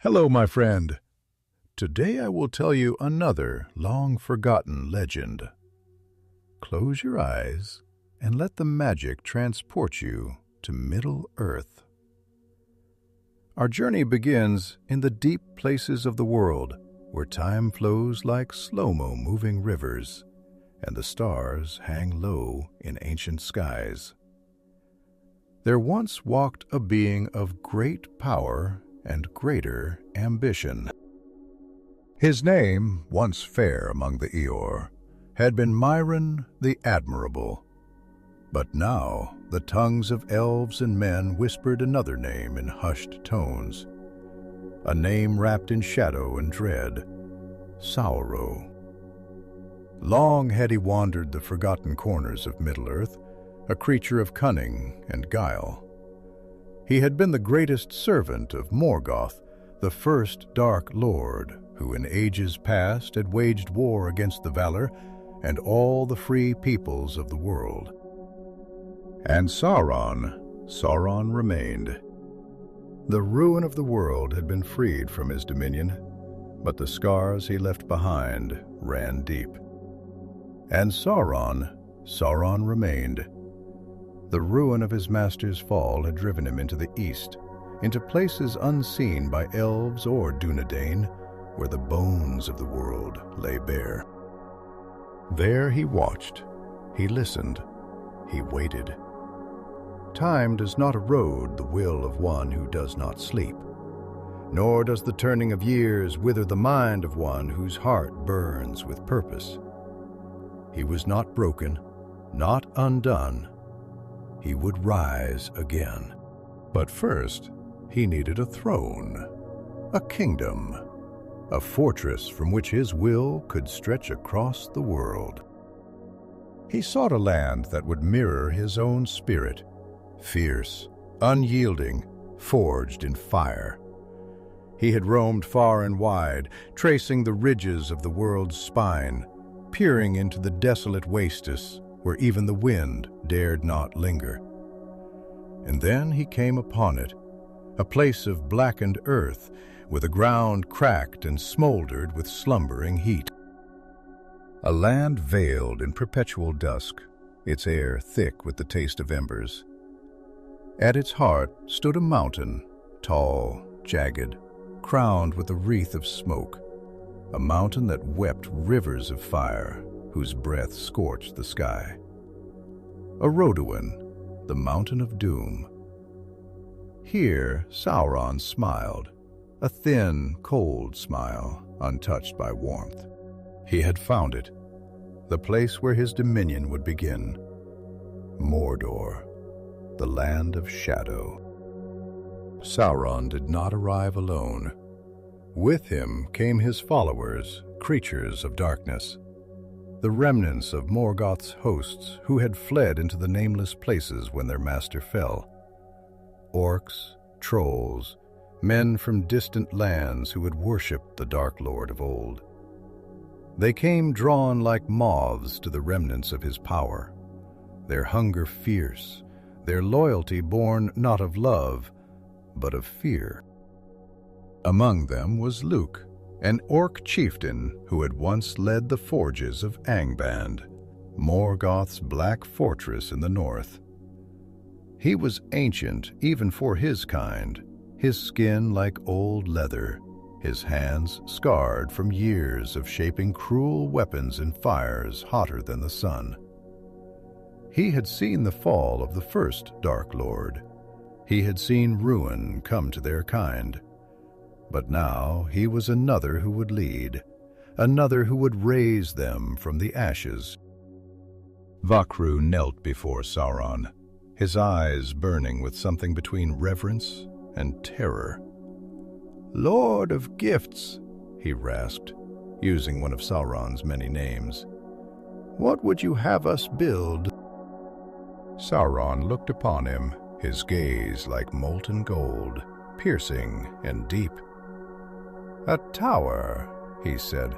Hello, my friend. Today I will tell you another long-forgotten legend. Close your eyes and let the magic transport you to Middle-earth. Our journey begins in the deep places of the world, where time flows like slow-mo moving rivers, and the stars hang low in ancient skies. There once walked a being of great power and greater ambition. His name, once fair among the Eor, had been Myron the Admirable. But now the tongues of elves and men whispered another name in hushed tones, a name wrapped in shadow and dread, Sauron. Long had he wandered the forgotten corners of Middle-earth, a creature of cunning and guile. He had been the greatest servant of Morgoth, the first Dark Lord, who in ages past had waged war against the Valor and all the free peoples of the world. And Sauron remained. The ruin of the world had been freed from his dominion, but the scars he left behind ran deep. And Sauron remained. The ruin of his master's fall had driven him into the east, into places unseen by elves or Dunedain, where the bones of the world lay bare. There he watched, he listened, he waited. Time does not erode the will of one who does not sleep, nor does the turning of years wither the mind of one whose heart burns with purpose. He was not broken, not undone. He would rise again. But first, he needed a throne, a kingdom, a fortress from which his will could stretch across the world. He sought a land that would mirror his own spirit, fierce, unyielding, forged in fire. He had roamed far and wide, tracing the ridges of the world's spine, peering into the desolate wastes where even the wind dared not linger. And then he came upon it, a place of blackened earth, with the ground cracked and smoldered with slumbering heat. A land veiled in perpetual dusk, its air thick with the taste of embers. At its heart stood a mountain, tall, jagged, crowned with a wreath of smoke, a mountain that wept rivers of fire, whose breath scorched the sky. Orodruin, the mountain of doom. Here Sauron smiled, a thin, cold smile, untouched by warmth. He had found it, the place where his dominion would begin. Mordor, the land of shadow. Sauron did not arrive alone. With him came his followers, creatures of darkness, the remnants of Morgoth's hosts who had fled into the nameless places when their master fell. Orcs, trolls, men from distant lands who had worshipped the Dark Lord of old. They came drawn like moths to the remnants of his power, their hunger fierce, their loyalty born not of love, but of fear. Among them was Luke, an orc chieftain who had once led the forges of Angband, Morgoth's black fortress in the north. He was ancient even for his kind, his skin like old leather, his hands scarred from years of shaping cruel weapons in fires hotter than the sun. He had seen the fall of the first Dark Lord. He had seen ruin come to their kind. But now he was another who would lead, another who would raise them from the ashes. Vakru knelt before Sauron, his eyes burning with something between reverence and terror. "Lord of Gifts," he rasped, using one of Sauron's many names. "What would you have us build?" Sauron looked upon him, his gaze like molten gold, piercing and deep. "A tower," he said.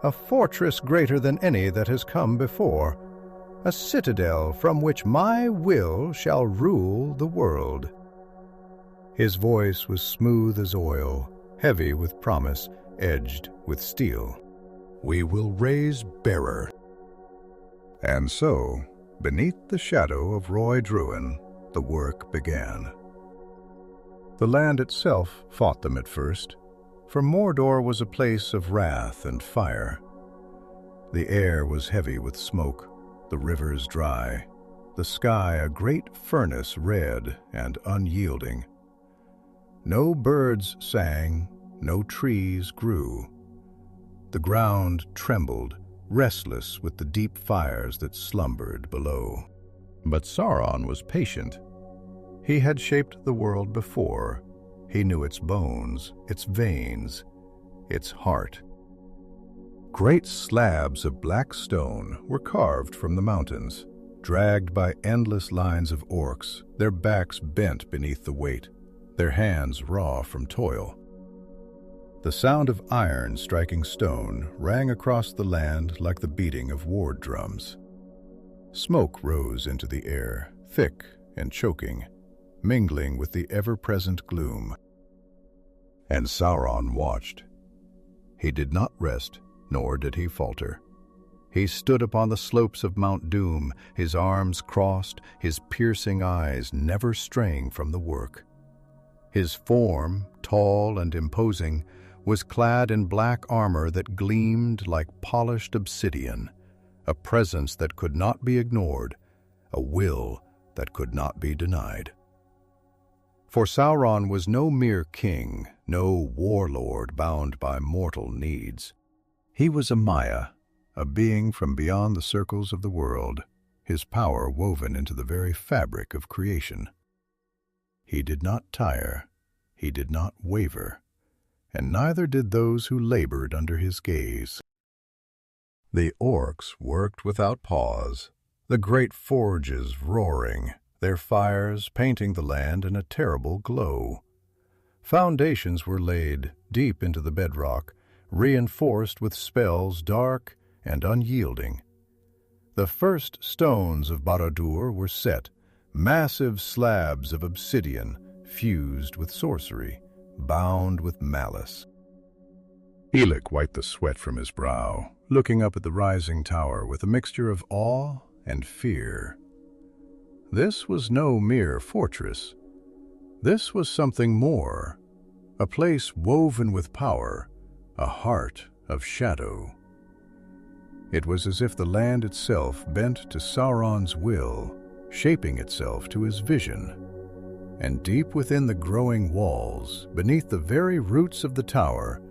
"A fortress greater than any that has come before. A citadel from which my will shall rule the world." His voice was smooth as oil, heavy with promise, edged with steel. We will raise bearer. And so, beneath the shadow of Orodruin, the work began. The land itself fought them at first, for Mordor was a place of wrath and fire. The air was heavy with smoke, the rivers dry, the sky a great furnace red and unyielding. No birds sang, no trees grew. The ground trembled, restless with the deep fires that slumbered below. But Sauron was patient. He had shaped the world before. He knew its bones, its veins, its heart. Great slabs of black stone were carved from the mountains, dragged by endless lines of orcs, their backs bent beneath the weight, their hands raw from toil. The sound of iron striking stone rang across the land like the beating of war drums. Smoke rose into the air, thick and choking, mingling with the ever-present gloom. And Sauron watched. He did not rest, nor did he falter. He stood upon the slopes of Mount Doom, his arms crossed, his piercing eyes never straying from the work. His form, tall and imposing, was clad in black armor that gleamed like polished obsidian, a presence that could not be ignored, a will that could not be denied. For Sauron was no mere king, no warlord bound by mortal needs. He was a Maya, a being from beyond the circles of the world, his power woven into the very fabric of creation. He did not tire, he did not waver, and neither did those who labored under his gaze. The orcs worked without pause, the great forges roaring, their fires painting the land in a terrible glow. Foundations were laid deep into the bedrock, reinforced with spells dark and unyielding. The first stones of Barad-dûr were set, massive slabs of obsidian fused with sorcery, bound with malice. Elec wiped the sweat from his brow, looking up at the rising tower with a mixture of awe and fear. This was no mere fortress. This was something more, a place woven with power, a heart of shadow. It was as if the land itself bent to Sauron's will, shaping itself to his vision. And deep within the growing walls, beneath the very roots of the tower,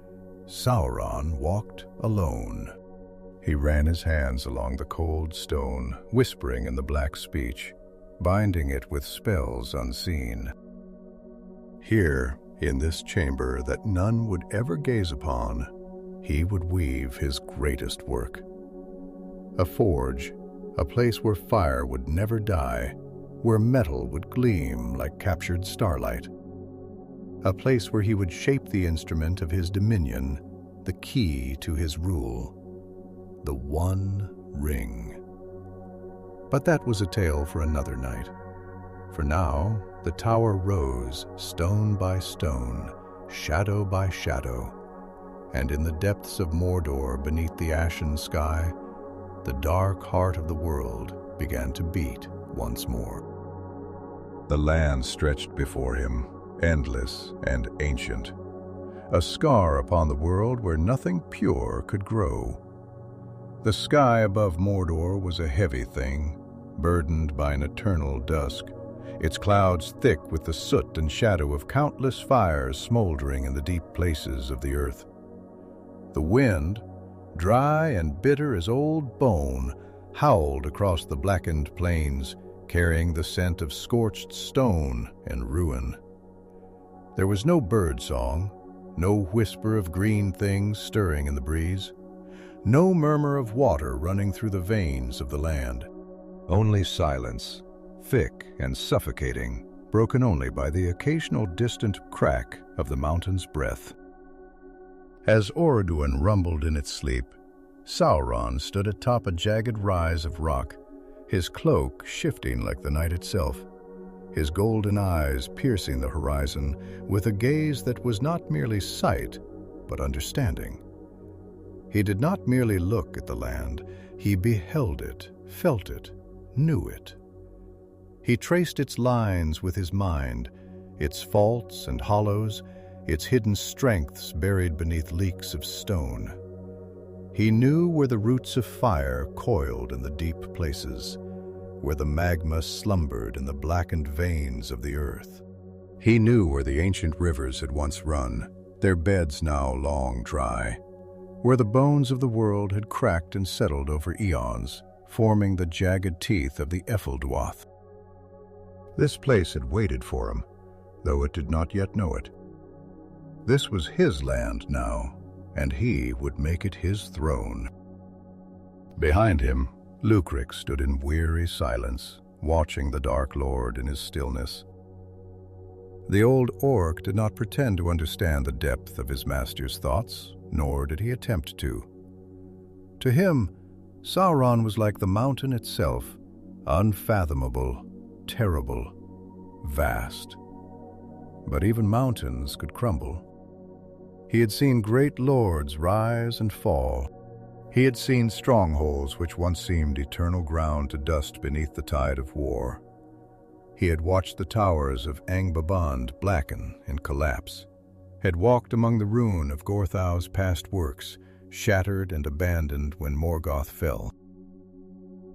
Sauron walked alone. He ran his hands along the cold stone, whispering in the black speech, binding it with spells unseen. Here, in this chamber that none would ever gaze upon, he would weave his greatest work. A forge, a place where fire would never die, where metal would gleam like captured starlight. A place where he would shape the instrument of his dominion, the key to his rule, the One Ring. But that was a tale for another night. For now, the tower rose, stone by stone, shadow by shadow, and in the depths of Mordor beneath the ashen sky, the dark heart of the world began to beat once more. The land stretched before him, endless and ancient, a scar upon the world where nothing pure could grow. The sky above Mordor was a heavy thing, burdened by an eternal dusk, its clouds thick with the soot and shadow of countless fires smoldering in the deep places of the earth. The wind, dry and bitter as old bone, howled across the blackened plains, carrying the scent of scorched stone and ruin. There was no bird song, no whisper of green things stirring in the breeze, no murmur of water running through the veins of the land. Only silence, thick and suffocating, broken only by the occasional distant crack of the mountain's breath. As Orodruin rumbled in its sleep, Sauron stood atop a jagged rise of rock, his cloak shifting like the night itself. his golden eyes piercing the horizon with a gaze that was not merely sight, but understanding. He did not merely look at the land, he beheld it, felt it, knew it. He traced its lines with his mind, its faults and hollows, its hidden strengths buried beneath leaks of stone. He knew where the roots of fire coiled in the deep places, where the magma slumbered in the blackened veins of the earth. He knew where the ancient rivers had once run, their beds now long dry, where the bones of the world had cracked and settled over eons, forming the jagged teeth of the Efeldwath. This place had waited for him, though it did not yet know it. This was his land now, and he would make it his throne. Behind him, Lucric stood in weary silence, watching the Dark Lord in his stillness. The old orc did not pretend to understand the depth of his master's thoughts, nor did he attempt to. To him, Sauron was like the mountain itself, unfathomable, terrible, vast. But even mountains could crumble. He had seen great lords rise and fall. He had seen strongholds which once seemed eternal ground to dust beneath the tide of war. He had watched the towers of Angbaband blacken and collapse, had walked among the ruin of Gorthau's past works, shattered and abandoned when Morgoth fell.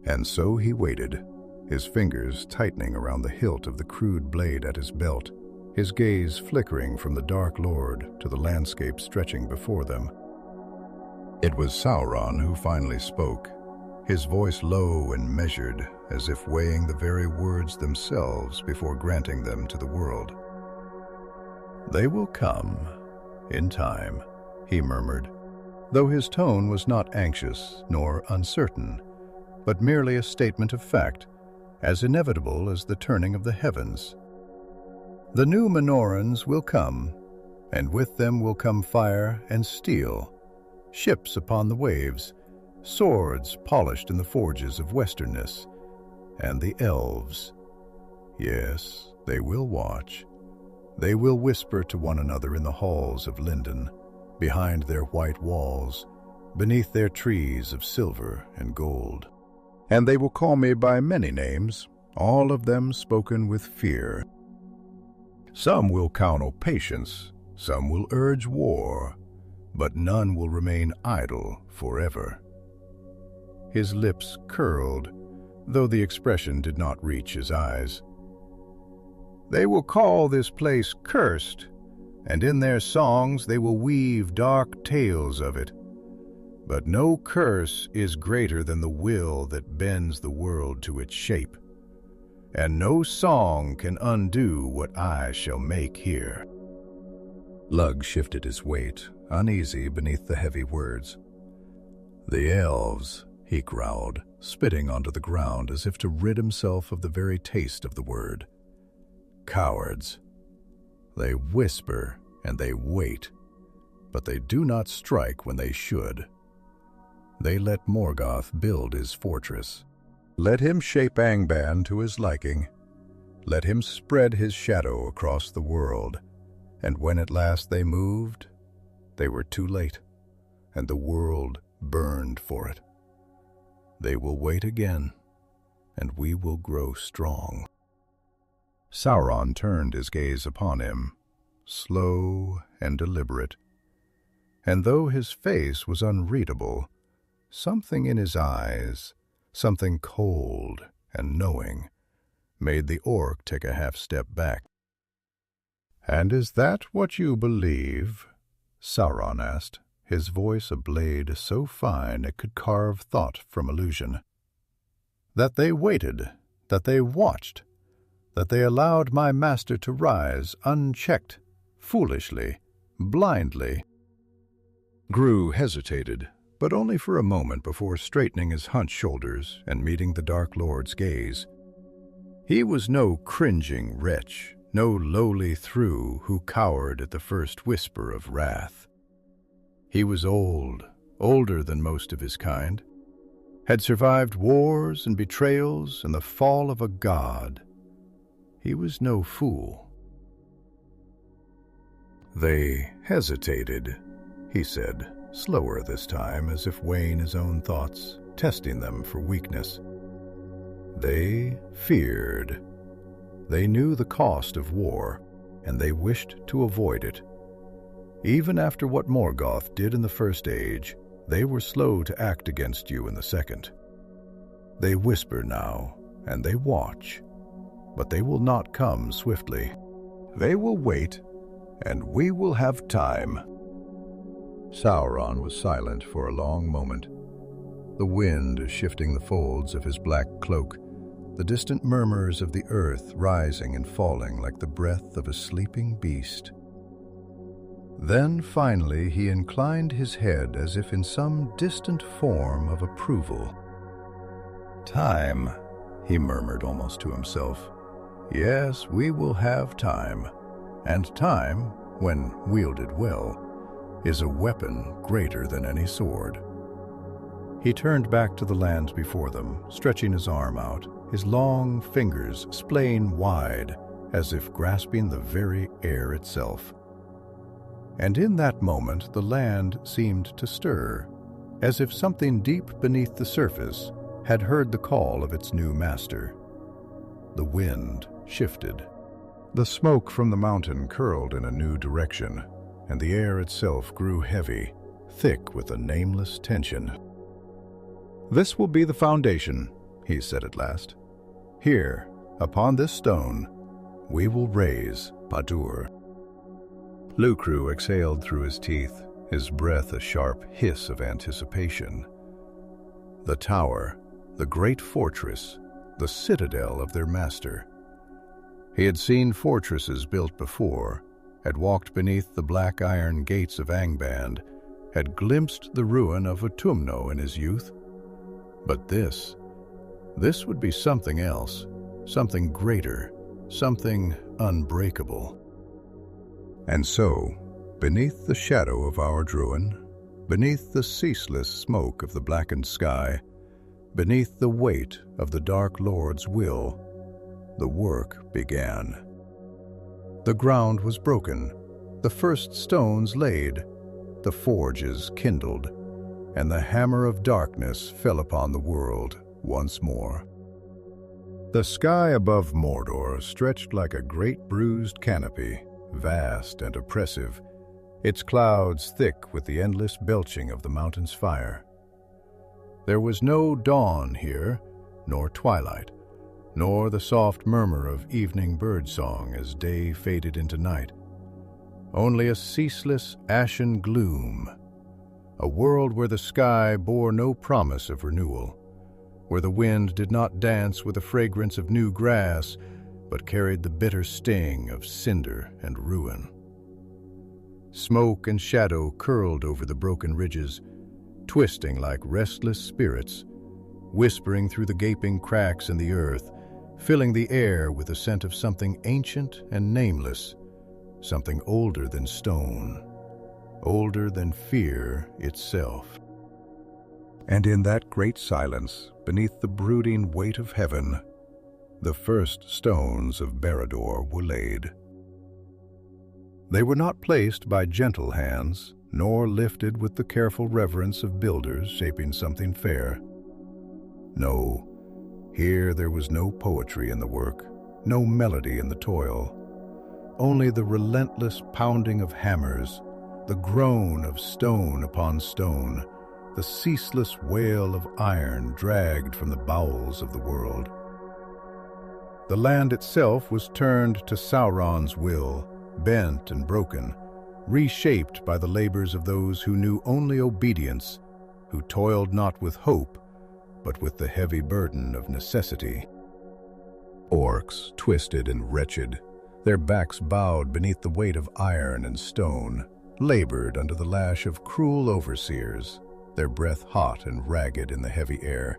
And so he waited, his fingers tightening around the hilt of the crude blade at his belt, his gaze flickering from the Dark Lord to the landscape stretching before them. It was Sauron who finally spoke, his voice low and measured, as if weighing the very words themselves before granting them to the world. "They will come, in time," he murmured, though his tone was not anxious nor uncertain, but merely a statement of fact, as inevitable as the turning of the heavens. "The new Menorans will come, and with them will come fire and steel, ships upon the waves, swords polished in the forges of westernness, and the elves. Yes, they will watch. They will whisper to one another in the halls of Lindon, behind their white walls, beneath their trees of silver and gold. And they will call me by many names, all of them spoken with fear. Some will counsel patience, some will urge war, but none will remain idle forever." His lips curled, though the expression did not reach his eyes. "They will call this place cursed, and in their songs they will weave dark tales of it. But no curse is greater than the will that bends the world to its shape, and no song can undo what I shall make here." Lug shifted his weight, uneasy beneath the heavy words. "The elves," he growled, spitting onto the ground as if to rid himself of the very taste of the word. "Cowards. They whisper and they wait, but they do not strike when they should. They let Morgoth build his fortress. Let him shape Angband to his liking. Let him spread his shadow across the world. And when at last they moved, they were too late, and the world burned for it. They will wait again, and we will grow strong." Sauron turned his gaze upon him, slow and deliberate. And though his face was unreadable, something in his eyes, something cold and knowing, made the orc take a half-step back. "And is that what you believe?" Sauron asked, his voice a blade so fine it could carve thought from illusion. "That they waited, that they watched, that they allowed my master to rise unchecked, foolishly, blindly?" Gru hesitated, but only for a moment before straightening his hunched shoulders and meeting the Dark Lord's gaze. He was no cringing wretch, no lowly threw who cowered at the first whisper of wrath. He was old, older than most of his kind, had survived wars and betrayals and the fall of a god. he was no fool. "They hesitated," he said, slower this time, as if weighing his own thoughts, testing them for weakness. "They feared. They knew the cost of war, and they wished to avoid it. Even after what Morgoth did in the First Age, they were slow to act against you in the Second. They whisper now, and they watch, but they will not come swiftly. They will wait, and we will have time." Sauron was silent for a long moment, the wind shifting the folds of his black cloak, the distant murmurs of the earth rising and falling like the breath of a sleeping beast. Then finally he inclined his head as if in some distant form of approval. "Time," he murmured almost to himself. "Yes, we will have time. And time, when wielded well, is a weapon greater than any sword." He turned back to the lands before them, stretching his arm out, his long fingers splaying wide, as if grasping the very air itself. And in that moment the land seemed to stir, as if something deep beneath the surface had heard the call of its new master. The wind shifted. The smoke from the mountain curled in a new direction, and the air itself grew heavy, thick with a nameless tension. "This will be the foundation," he said at last. "Here, upon this stone, we will raise Barad-dûr." Lotr exhaled through his teeth, his breath a sharp hiss of anticipation. The tower, the great fortress, the citadel of their master. He had seen fortresses built before, had walked beneath the black iron gates of Angband, had glimpsed the ruin of Utumno in his youth. But this would be something else, something greater, something unbreakable. And so, beneath the shadow of Orodruin, beneath the ceaseless smoke of the blackened sky, beneath the weight of the Dark Lord's will, the work began. The ground was broken, the first stones laid, the forges kindled, and the hammer of darkness fell upon the world once more. The sky above Mordor stretched like a great bruised canopy, vast and oppressive, its clouds thick with the endless belching of the mountain's fire. There was no dawn here, nor twilight, nor the soft murmur of evening birdsong as day faded into night. Only a ceaseless, ashen gloom, a world where the sky bore no promise of renewal, where the wind did not dance with the fragrance of new grass, but carried the bitter sting of cinder and ruin. Smoke and shadow curled over the broken ridges, twisting like restless spirits, whispering through the gaping cracks in the earth, filling the air with the scent of something ancient and nameless, something older than stone, older than fear itself. And in that great silence, beneath the brooding weight of heaven, the first stones of Barad-dûr were laid. They were not placed by gentle hands, nor lifted with the careful reverence of builders shaping something fair. No, here there was no poetry in the work, no melody in the toil, only the relentless pounding of hammers, the groan of stone upon stone, the ceaseless wail of iron dragged from the bowels of the world. The land itself was turned to Sauron's will, bent and broken, reshaped by the labors of those who knew only obedience, who toiled not with hope, but with the heavy burden of necessity. Orcs, twisted and wretched, their backs bowed beneath the weight of iron and stone, labored under the lash of cruel overseers, their breath hot and ragged in the heavy air.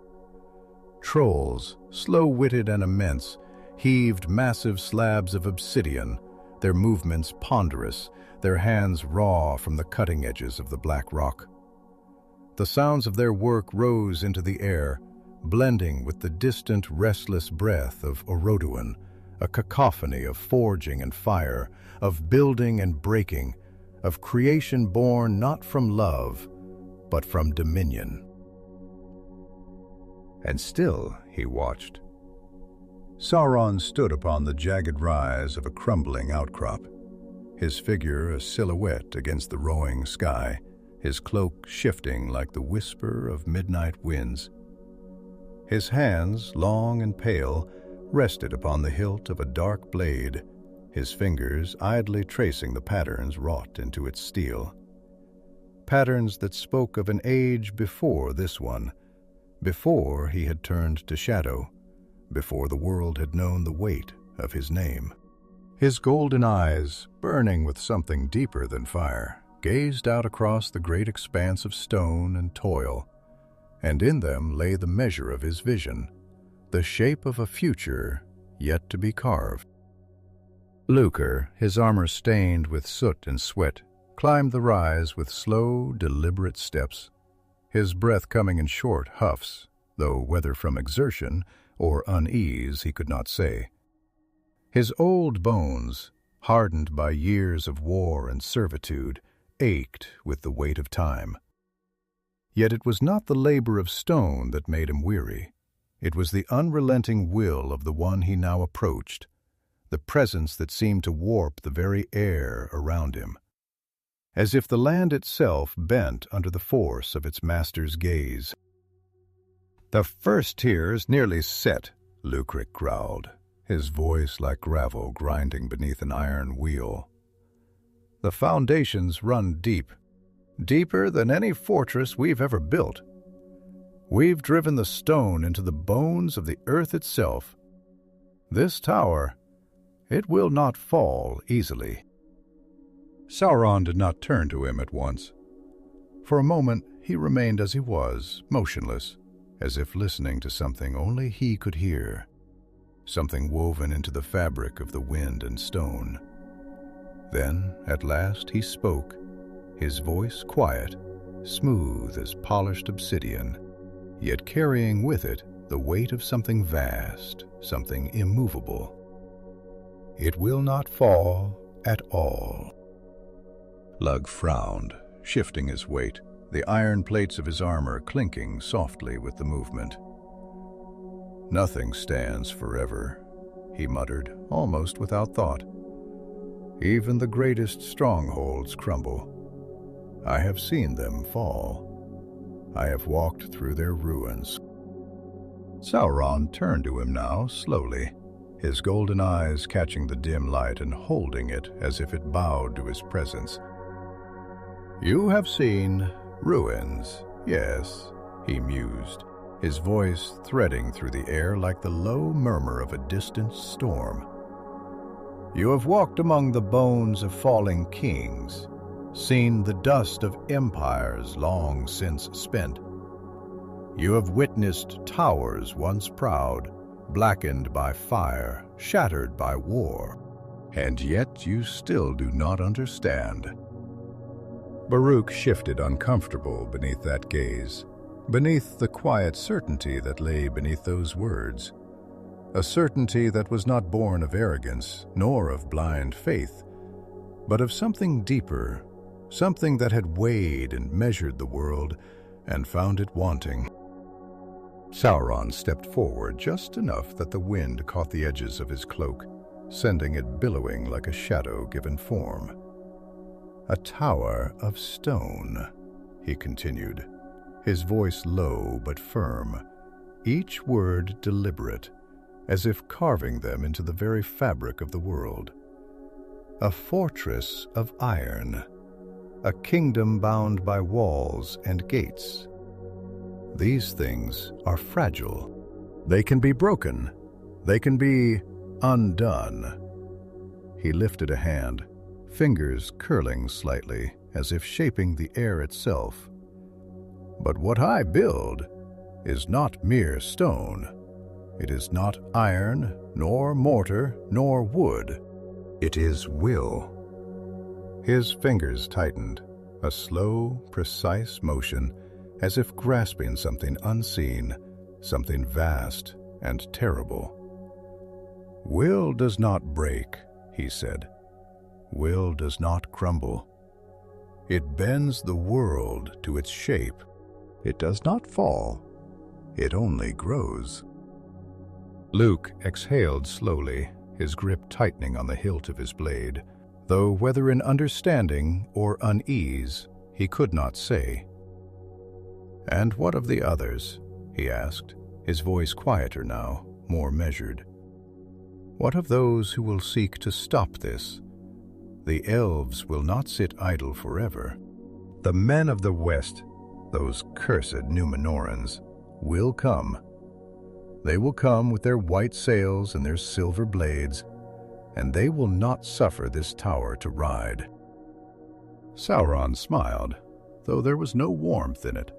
Trolls, slow-witted and immense, heaved massive slabs of obsidian, their movements ponderous, their hands raw from the cutting edges of the black rock. The sounds of their work rose into the air, blending with the distant, restless breath of Orodruin, a cacophony of forging and fire, of building and breaking, of creation born not from love, but from dominion. And still he watched. Sauron stood upon the jagged rise of a crumbling outcrop, his figure a silhouette against the roaring sky, his cloak shifting like the whisper of midnight winds. His hands, long and pale, rested upon the hilt of a dark blade, his fingers idly tracing the patterns wrought into its steel. Patterns that spoke of an age before this one, before he had turned to shadow, before the world had known the weight of his name. His golden eyes, burning with something deeper than fire, gazed out across the great expanse of stone and toil, and in them lay the measure of his vision, the shape of a future yet to be carved. Lordofther, his armor stained with soot and sweat, climbed the rise with slow, deliberate steps, his breath coming in short huffs, though whether from exertion or unease he could not say. His old bones, hardened by years of war and servitude, ached with the weight of time. Yet it was not the labor of stone that made him weary. It was the unrelenting will of the one he now approached, the presence that seemed to warp the very air around him, as if the land itself bent under the force of its master's gaze. "The first tier's nearly set," Lordofther growled, his voice like gravel grinding beneath an iron wheel. "The foundations run deep, deeper than any fortress we've ever built. We've driven the stone into the bones of the earth itself. This tower, it will not fall easily." Sauron did not turn to him at once. For a moment he remained as he was, motionless, as if listening to something only he could hear, something woven into the fabric of the wind and stone. Then, at last, he spoke, his voice quiet, smooth as polished obsidian, yet carrying with it the weight of something vast, something immovable. "It will not fall at all." Lug frowned, shifting his weight, the iron plates of his armor clinking softly with the movement. "Nothing stands forever," he muttered, almost without thought. "Even the greatest strongholds crumble. I have seen them fall. I have walked through their ruins." Sauron turned to him now, slowly, his golden eyes catching the dim light and holding it as if it bowed to his presence. "You have seen ruins, yes," he mused, his voice threading through the air like the low murmur of a distant storm. "You have walked among the bones of falling kings, seen the dust of empires long since spent. You have witnessed towers once proud, blackened by fire, shattered by war, and yet you still do not understand." Baruk shifted uncomfortable beneath that gaze, beneath the quiet certainty that lay beneath those words, a certainty that was not born of arrogance nor of blind faith, but of something deeper, something that had weighed and measured the world and found it wanting. Sauron stepped forward just enough that the wind caught the edges of his cloak, sending it billowing like a shadow given form. "A tower of stone," he continued, his voice low but firm, each word deliberate, as if carving them into the very fabric of the world. "A fortress of iron, a kingdom bound by walls and gates. These things are fragile. They can be broken. They can be undone." He lifted a hand, fingers curling slightly, as if shaping the air itself. "But what I build is not mere stone. It is not iron, nor mortar, nor wood. It is will." His fingers tightened, a slow, precise motion, as if grasping something unseen, something vast and terrible. "Will does not break," he said. "Will does not crumble. It bends the world to its shape. It does not fall. It only grows." Luke exhaled slowly, his grip tightening on the hilt of his blade, though whether in understanding or unease, he could not say. "And what of the others?" he asked, his voice quieter now, more measured. "What of those who will seek to stop this? The elves will not sit idle forever. The men of the West, those cursed Númenorans, will come. They will come with their white sails and their silver blades, and they will not suffer this tower to ride." Sauron smiled, though there was no warmth in it,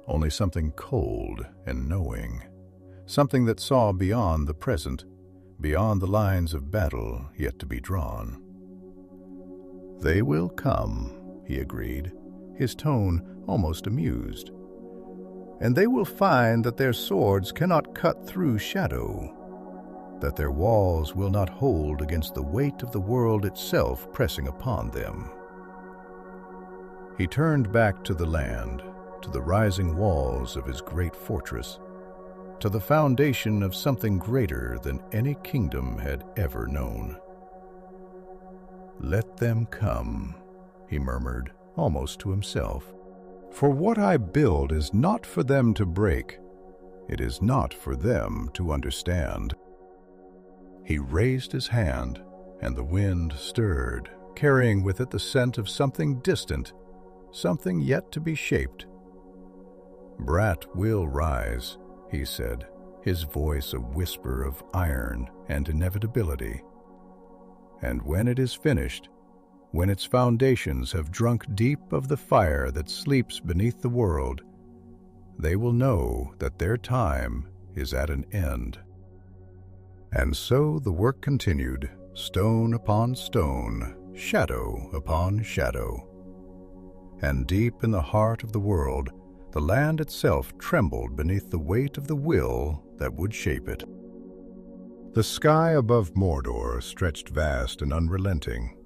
only something cold and knowing, something that saw beyond the present, beyond the lines of battle yet to be drawn. "They will come," he agreed, his tone almost amused. "And they will find that their swords cannot cut through shadow, that their walls will not hold against the weight of the world itself pressing upon them." He turned back to the land, to the rising walls of his great fortress, to the foundation of something greater than any kingdom had ever known. "Let them come," he murmured, almost to himself. "For what I build is not for them to break. It is not for them to understand." He raised his hand, and the wind stirred, carrying with it the scent of something distant, something yet to be shaped. "Brat will rise," he said, his voice a whisper of iron and inevitability. "And when it is finished, when its foundations have drunk deep of the fire that sleeps beneath the world, they will know that their time is at an end." And so the work continued, stone upon stone, shadow upon shadow. And deep in the heart of the world, the land itself trembled beneath the weight of the will that would shape it. The sky above Mordor stretched vast and unrelenting,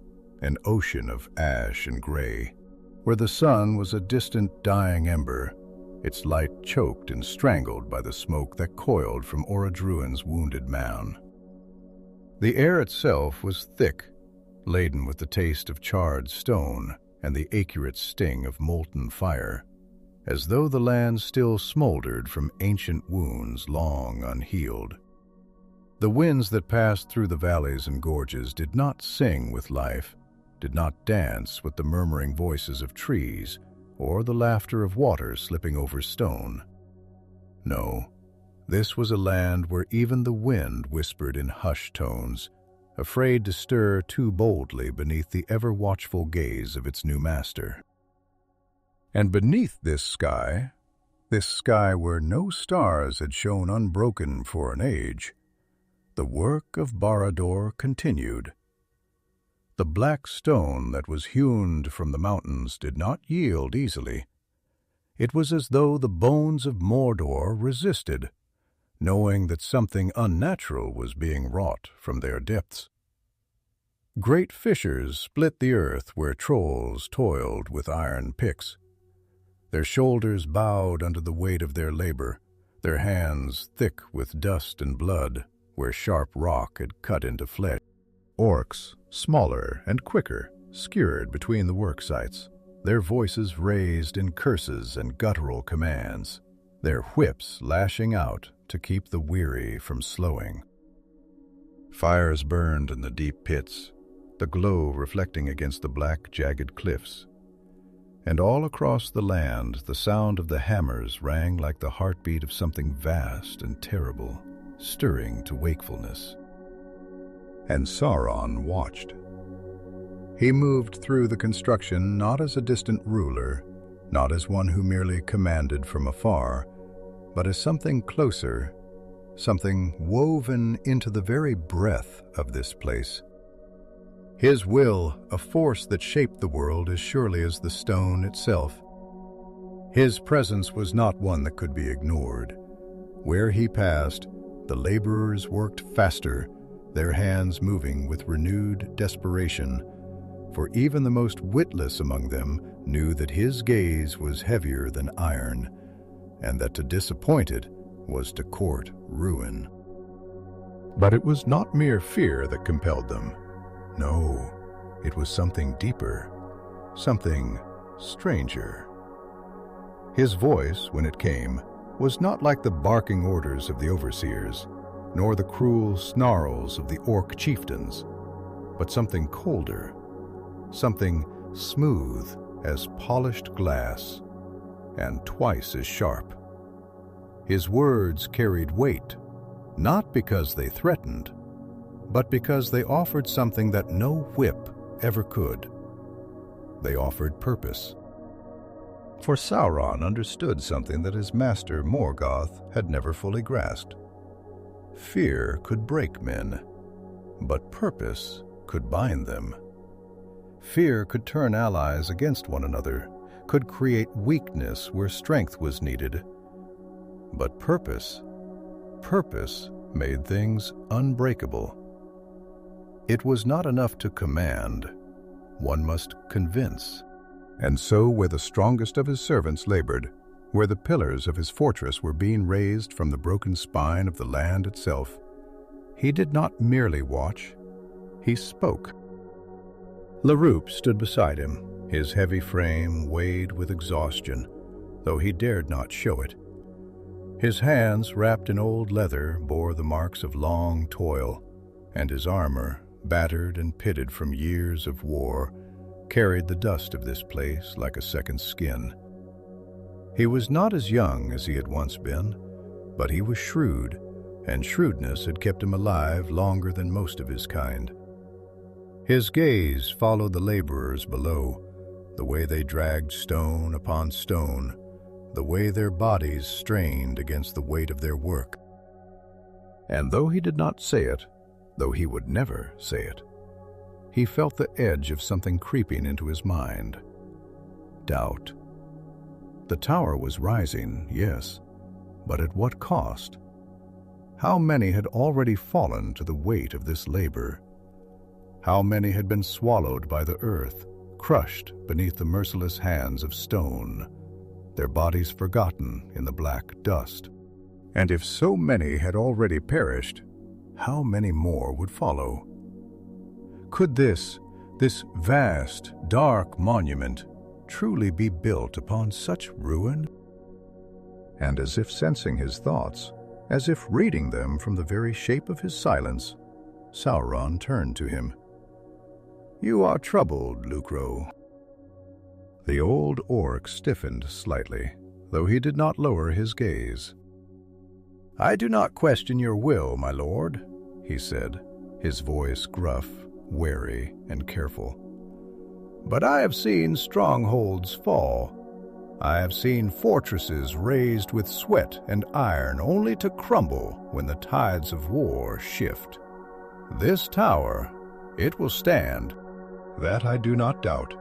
an ocean of ash and gray, where the sun was a distant dying ember, its light choked and strangled by the smoke that coiled from Orodruin's wounded man. The air itself was thick, laden with the taste of charred stone and the accurate sting of molten fire, as though the land still smoldered from ancient wounds long unhealed. The winds that passed through the valleys and gorges did not sing with life, did not dance with the murmuring voices of trees or the laughter of water slipping over stone. No, this was a land where even the wind whispered in hushed tones, afraid to stir too boldly beneath the ever-watchful gaze of its new master. And beneath this sky where no stars had shone unbroken for an age, the work of Barad-dûr continued. The black stone that was hewn from the mountains did not yield easily. It was as though the bones of Mordor resisted, knowing that something unnatural was being wrought from their depths. Great fissures split the earth where trolls toiled with iron picks. Their shoulders bowed under the weight of their labor, their hands thick with dust and blood where sharp rock had cut into flesh. Orcs, smaller and quicker, skewered between the work sites, their voices raised in curses and guttural commands, their whips lashing out to keep the weary from slowing. Fires burned in the deep pits, the glow reflecting against the black, jagged cliffs. And all across the land, the sound of the hammers rang like the heartbeat of something vast and terrible, stirring to wakefulness. And Sauron watched. He moved through the construction not as a distant ruler, not as one who merely commanded from afar, but as something closer, something woven into the very breath of this place. His will, a force that shaped the world as surely as the stone itself. His presence was not one that could be ignored. Where he passed, the laborers worked faster, their hands moving with renewed desperation, for even the most witless among them knew that his gaze was heavier than iron, and that to disappoint it was to court ruin. But it was not mere fear that compelled them. No, it was something deeper, something stranger. His voice, when it came, was not like the barking orders of the overseers, nor the cruel snarls of the orc chieftains, but something colder, something smooth as polished glass, and twice as sharp. His words carried weight, not because they threatened, but because they offered something that no whip ever could. They offered purpose. For Sauron understood something that his master Morgoth had never fully grasped. Fear could break men, but purpose could bind them. Fear could turn allies against one another, could create weakness where strength was needed. But purpose made things unbreakable. It was not enough to command, one must convince. And so where the strongest of his servants labored, where the pillars of his fortress were being raised from the broken spine of the land itself, he did not merely watch, he spoke. Leroup stood beside him, his heavy frame weighed with exhaustion, though he dared not show it. His hands, wrapped in old leather, bore the marks of long toil, and his armor, battered and pitted from years of war, carried the dust of this place like a second skin. He was not as young as he had once been, but he was shrewd, and shrewdness had kept him alive longer than most of his kind. His gaze followed the laborers below, the way they dragged stone upon stone, the way their bodies strained against the weight of their work. And though he did not say it, though he would never say it, he felt the edge of something creeping into his mind. Doubt. The tower was rising, yes, but at what cost? How many had already fallen to the weight of this labor? How many had been swallowed by the earth, crushed beneath the merciless hands of stone, their bodies forgotten in the black dust? And if so many had already perished, how many more would follow? Could this vast, dark monument truly be built upon such ruin? And as if sensing his thoughts, as if reading them from the very shape of his silence, Sauron turned to him. "You are troubled, Lucro." The old orc stiffened slightly, though he did not lower his gaze. "I do not question your will, my lord," he said, his voice gruff, wary, and careful. "But I have seen strongholds fall. I have seen fortresses raised with sweat and iron only to crumble when the tides of war shift. This tower, it will stand. That I do not doubt.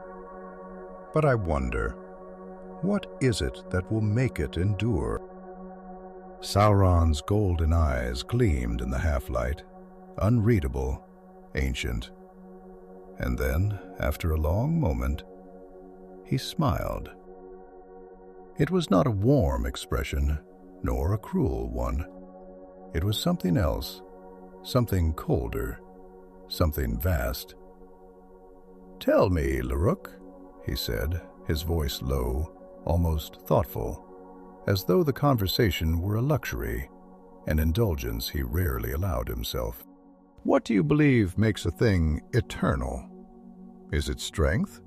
But I wonder, what is it that will make it endure?" Sauron's golden eyes gleamed in the half-light, unreadable, ancient. And then, after a long moment, he smiled. It was not a warm expression, nor a cruel one. It was something else, something colder, something vast. "Tell me, Leroup," he said, his voice low, almost thoughtful, as though the conversation were a luxury, an indulgence he rarely allowed himself. "What do you believe makes a thing eternal? Is it strength?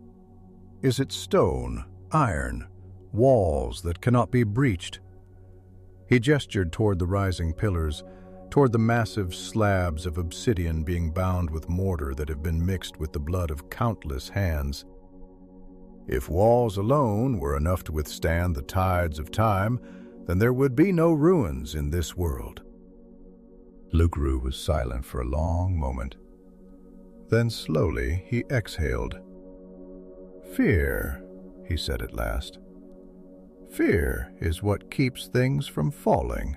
Is it stone, iron, walls that cannot be breached?" He gestured toward the rising pillars, toward the massive slabs of obsidian being bound with mortar that have been mixed with the blood of countless hands. "If walls alone were enough to withstand the tides of time, then there would be no ruins in this world." Lucro was silent for a long moment. Then slowly he exhaled. "Fear," he said at last. "Fear is what keeps things from falling."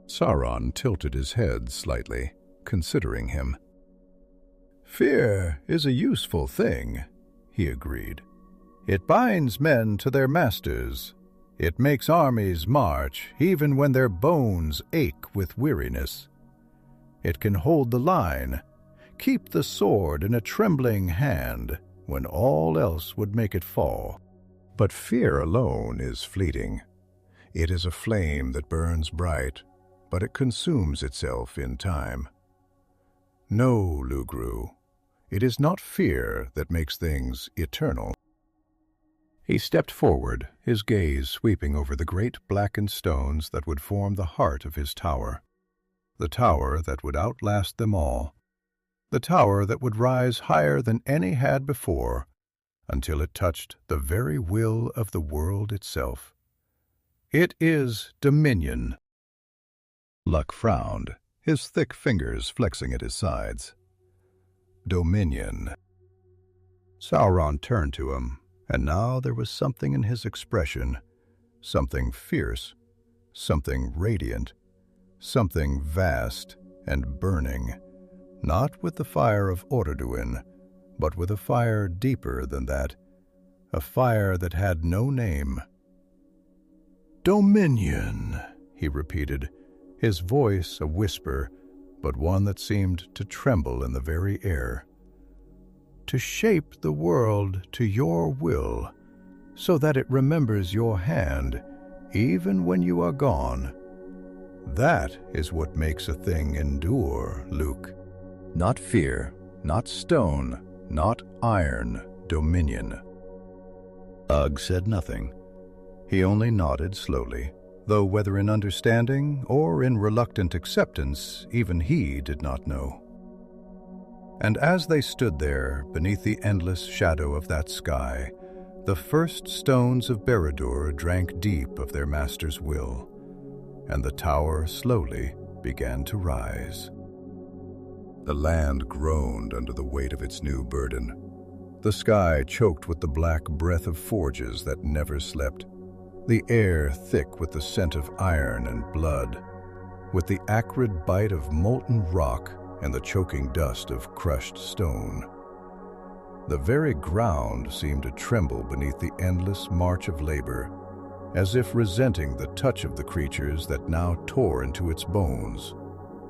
Sauron tilted his head slightly, considering him. "Fear is a useful thing," he agreed. "It binds men to their masters. It makes armies march even when their bones ache with weariness. It can hold the line, keep the sword in a trembling hand when all else would make it fall. But fear alone is fleeting. It is a flame that burns bright, but it consumes itself in time. No, Lugru, it is not fear that makes things eternal." He stepped forward, his gaze sweeping over the great blackened stones that would form the heart of his tower. The tower that would outlast them all. The tower that would rise higher than any had before, until it touched the very will of the world itself. It is dominion. Luck frowned, his thick fingers flexing at his sides. Dominion. Sauron turned to him, and now there was something in his expression, something fierce, something radiant, something vast and burning, not with the fire of Orodruin, but with a fire deeper than that, a fire that had no name. "Dominion," he repeated, his voice a whisper, but one that seemed to tremble in the very air. "To shape the world to your will, so that it remembers your hand, even when you are gone. That is what makes a thing endure, Luke. Not fear, not stone, not iron, dominion." Ugg said nothing. He only nodded slowly, though whether in understanding or in reluctant acceptance, even he did not know. And as they stood there, beneath the endless shadow of that sky, the first stones of Barad-dûr drank deep of their master's will, and the tower slowly began to rise. The land groaned under the weight of its new burden. The sky choked with the black breath of forges that never slept, the air thick with the scent of iron and blood, with the acrid bite of molten rock and the choking dust of crushed stone. The very ground seemed to tremble beneath the endless march of labor, as if resenting the touch of the creatures that now tore into its bones,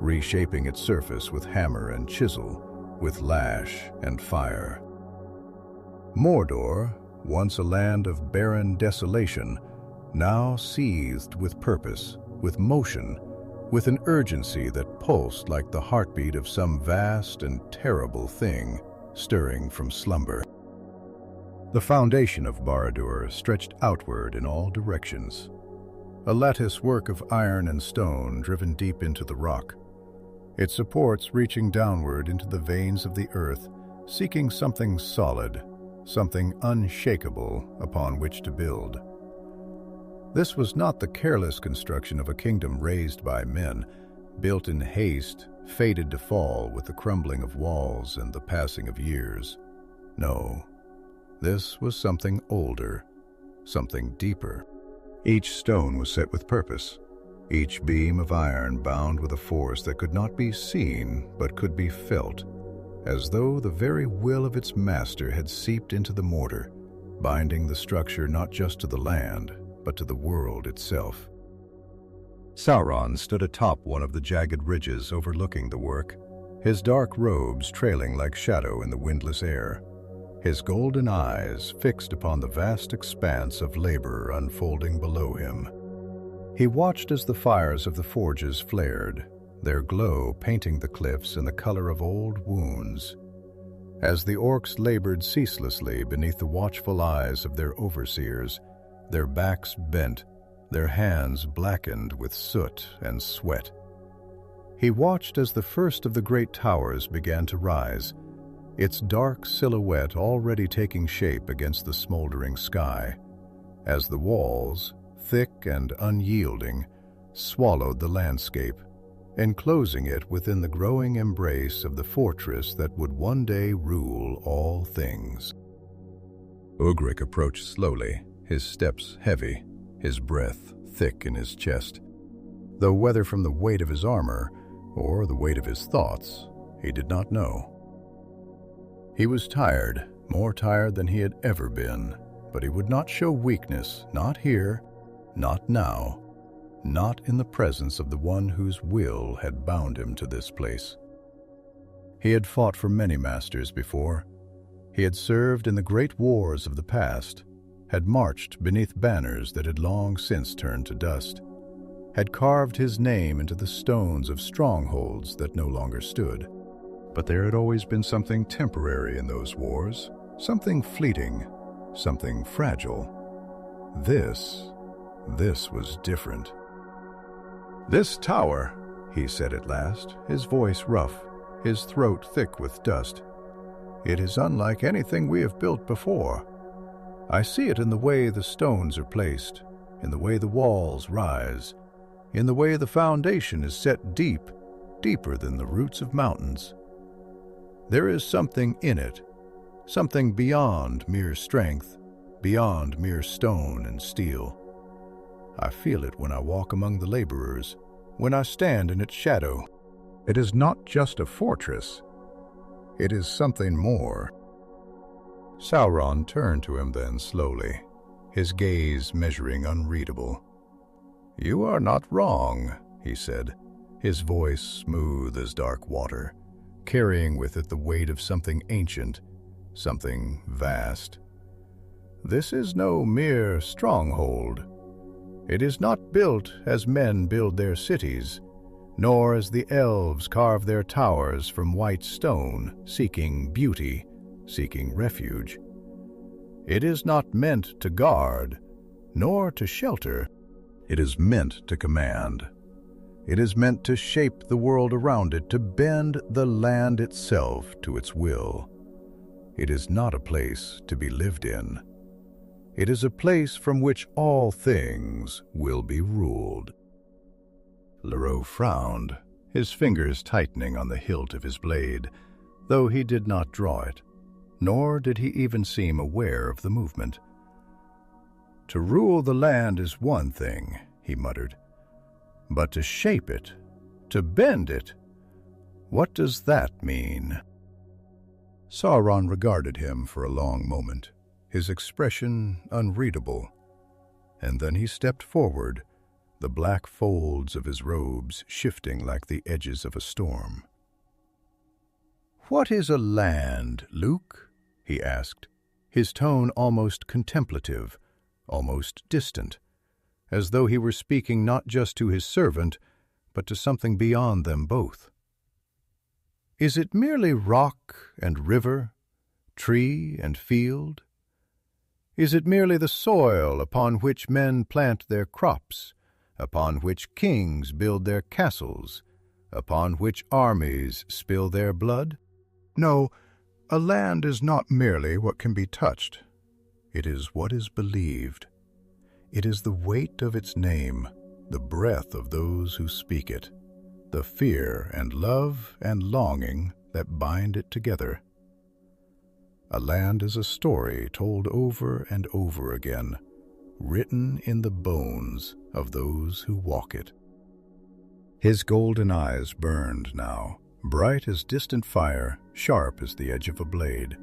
reshaping its surface with hammer and chisel, with lash and fire. Mordor, once a land of barren desolation, now seethed with purpose, with motion, with an urgency that pulsed like the heartbeat of some vast and terrible thing stirring from slumber. The foundation of Barad-dûr stretched outward in all directions, a lattice work of iron and stone driven deep into the rock, its supports reaching downward into the veins of the earth, seeking something solid, something unshakable upon which to build. This was not the careless construction of a kingdom raised by men, built in haste, fated to fall with the crumbling of walls and the passing of years. No, this was something older, something deeper. Each stone was set with purpose, each beam of iron bound with a force that could not be seen but could be felt, as though the very will of its master had seeped into the mortar, binding the structure not just to the land, but to the world itself. Sauron stood atop one of the jagged ridges overlooking the work, his dark robes trailing like shadow in the windless air, his golden eyes fixed upon the vast expanse of labor unfolding below him. He watched as the fires of the forges flared, their glow painting the cliffs in the color of old wounds. As the orcs labored ceaselessly beneath the watchful eyes of their overseers, their backs bent, their hands blackened with soot and sweat. He watched as the first of the great towers began to rise, its dark silhouette already taking shape against the smoldering sky, as the walls, thick and unyielding, swallowed the landscape, enclosing it within the growing embrace of the fortress that would one day rule all things. Ugric approached slowly, his steps heavy, his breath thick in his chest. Though whether from the weight of his armor or the weight of his thoughts, he did not know. He was tired, more tired than he had ever been, but he would not show weakness, not here, not now, not in the presence of the one whose will had bound him to this place. He had fought for many masters before. He had served in the great wars of the past, had marched beneath banners that had long since turned to dust, had carved his name into the stones of strongholds that no longer stood. But there had always been something temporary in those wars, something fleeting, something fragile. This was different. "This tower," he said at last, his voice rough, his throat thick with dust. "It is unlike anything we have built before. I see it in the way the stones are placed, in the way the walls rise, in the way the foundation is set deep, deeper than the roots of mountains. There is something in it, something beyond mere strength, beyond mere stone and steel. I feel it when I walk among the laborers, when I stand in its shadow. It is not just a fortress. It is something more." Sauron turned to him then slowly, his gaze measuring unreadable. "You are not wrong," he said, his voice smooth as dark water, carrying with it the weight of something ancient, something vast. "This is no mere stronghold. It is not built as men build their cities, nor as the elves carve their towers from white stone, seeking beauty, seeking refuge. It is not meant to guard, nor to shelter. It is meant to command. It is meant to shape the world around it, to bend the land itself to its will. It is not a place to be lived in. It is a place from which all things will be ruled." Leroux frowned, his fingers tightening on the hilt of his blade, though he did not draw it, nor did he even seem aware of the movement. "To rule the land is one thing," he muttered, "but to shape it, to bend it, what does that mean?" Sauron regarded him for a long moment, his expression unreadable, and then he stepped forward, the black folds of his robes shifting like the edges of a storm. "What is a land, Luke?" he asked, his tone almost contemplative, almost distant, as though he were speaking not just to his servant, but to something beyond them both. "Is it merely rock and river, tree and field? Is it merely the soil upon which men plant their crops, upon which kings build their castles, upon which armies spill their blood? No, a land is not merely what can be touched. It is what is believed. It is the weight of its name, the breath of those who speak it, the fear and love and longing that bind it together. A land is a story told over and over again, written in the bones of those who walk it." His golden eyes burned now, bright as distant fire, sharp as the edge of a blade.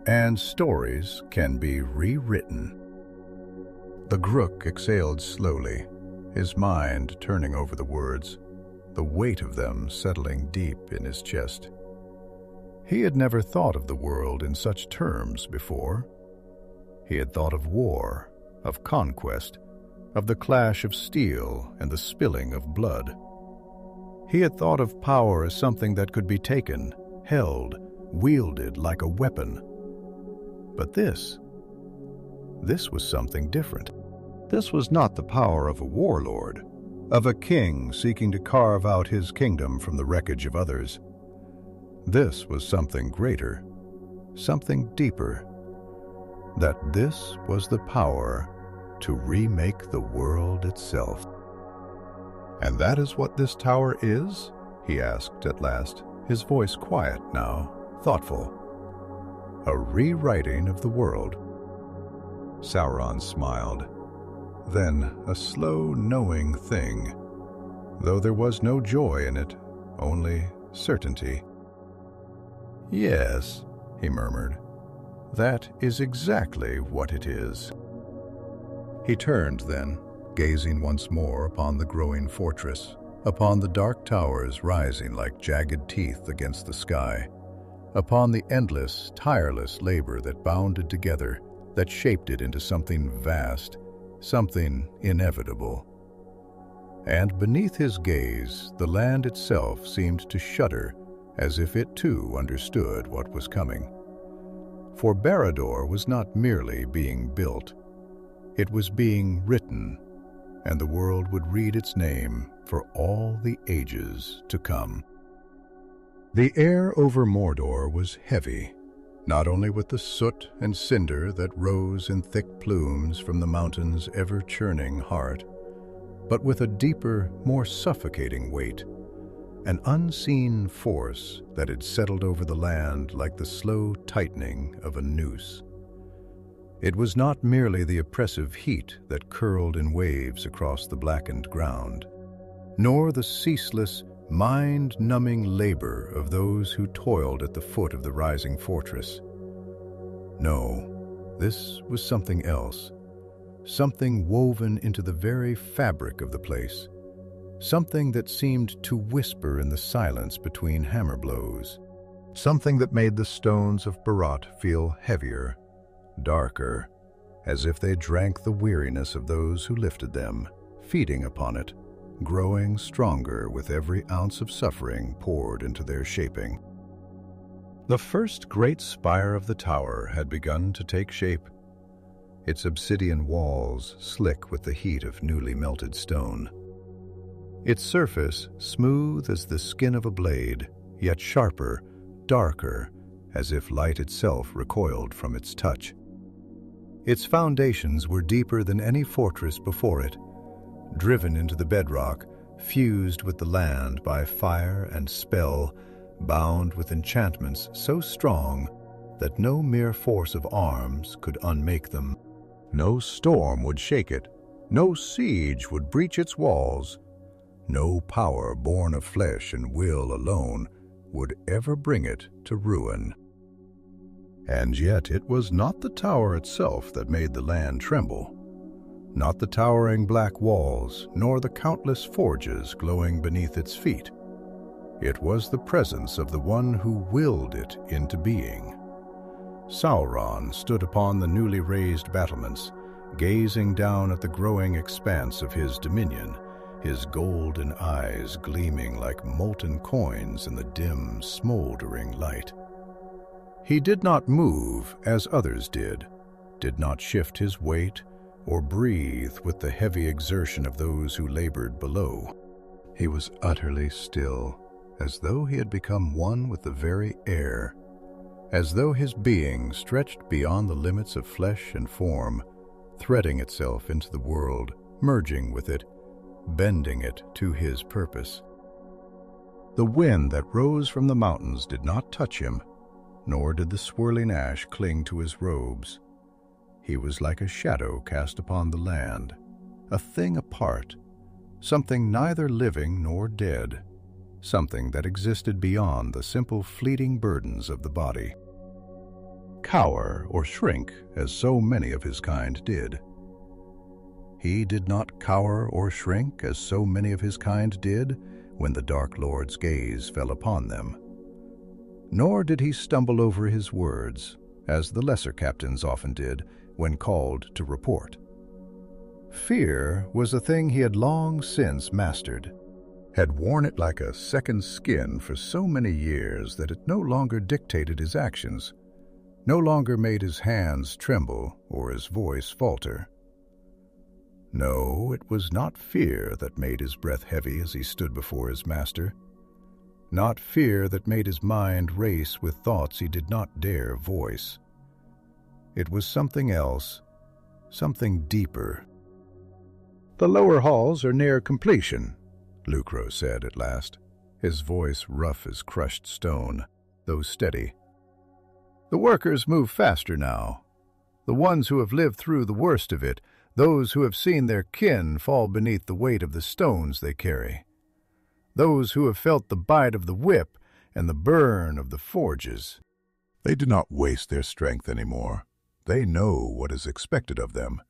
"And stories can be rewritten." The Grook exhaled slowly, his mind turning over the words, the weight of them settling deep in his chest. He had never thought of the world in such terms before. He had thought of war, of conquest, of the clash of steel and the spilling of blood. He had thought of power as something that could be taken, held, wielded like a weapon. But this was something different. This was not the power of a warlord, of a king seeking to carve out his kingdom from the wreckage of others. This was something greater, something deeper. That this was the power to remake the world itself. "And that is what this tower is?" he asked at last, his voice quiet now, thoughtful. "A rewriting of the world." Sauron smiled. Then a slow, knowing thing, though there was no joy in it, only certainty. "Yes," he murmured, "that is exactly what it is." He turned then, gazing once more upon the growing fortress, upon the dark towers rising like jagged teeth against the sky, upon the endless, tireless labor that bound it together, that shaped it into something vast, something inevitable. And beneath his gaze, the land itself seemed to shudder, as if it too understood what was coming. For Barad-dûr was not merely being built, it was being written, and the world would read its name for all the ages to come. The air over Mordor was heavy, not only with the soot and cinder that rose in thick plumes from the mountain's ever-churning heart, but with a deeper, more suffocating weight, an unseen force that had settled over the land like the slow tightening of a noose. It was not merely the oppressive heat that curled in waves across the blackened ground, nor the ceaseless, mind-numbing labor of those who toiled at the foot of the rising fortress. No, this was something else, something woven into the very fabric of the place, something that seemed to whisper in the silence between hammer blows, something that made the stones of Barad feel heavier, darker, as if they drank the weariness of those who lifted them, feeding upon it, growing stronger with every ounce of suffering poured into their shaping. The first great spire of the tower had begun to take shape, its obsidian walls slick with the heat of newly melted stone. Its surface smooth as the skin of a blade, yet sharper, darker, as if light itself recoiled from its touch. Its foundations were deeper than any fortress before it, driven into the bedrock, fused with the land by fire and spell, bound with enchantments so strong that no mere force of arms could unmake them. No storm would shake it, no siege would breach its walls, no power born of flesh and will alone would ever bring it to ruin. And yet it was not the tower itself that made the land tremble, not the towering black walls, nor the countless forges glowing beneath its feet. It was the presence of the one who willed it into being. Sauron stood upon the newly raised battlements, gazing down at the growing expanse of his dominion, his golden eyes gleaming like molten coins in the dim, smoldering light. He did not move as others did not shift his weight or breathe with the heavy exertion of those who labored below. He was utterly still, as though he had become one with the very air, as though his being stretched beyond the limits of flesh and form, threading itself into the world, merging with it, bending it to his purpose. The wind that rose from the mountains did not touch him, nor did the swirling ash cling to his robes. He was like a shadow cast upon the land, a thing apart, something neither living nor dead, something that existed beyond the simple fleeting burdens of the body. Cower or shrink as so many of his kind did. He did not cower or shrink as so many of his kind did when the Dark Lord's gaze fell upon them. Nor did he stumble over his words, as the lesser captains often did when called to report. Fear was a thing he had long since mastered, had worn it like a second skin for so many years that it no longer dictated his actions, no longer made his hands tremble or his voice falter. No, it was not fear that made his breath heavy as he stood before his master, not fear that made his mind race with thoughts he did not dare voice. It was something else, something deeper. "The lower halls are near completion," Lucro said at last, his voice rough as crushed stone, though steady. "The workers move faster now. The ones who have lived through the worst of it, those who have seen their kin fall beneath the weight of the stones they carry. those who have felt the bite of the whip and the burn of the forges. They do not waste their strength anymore. They know what is expected of them.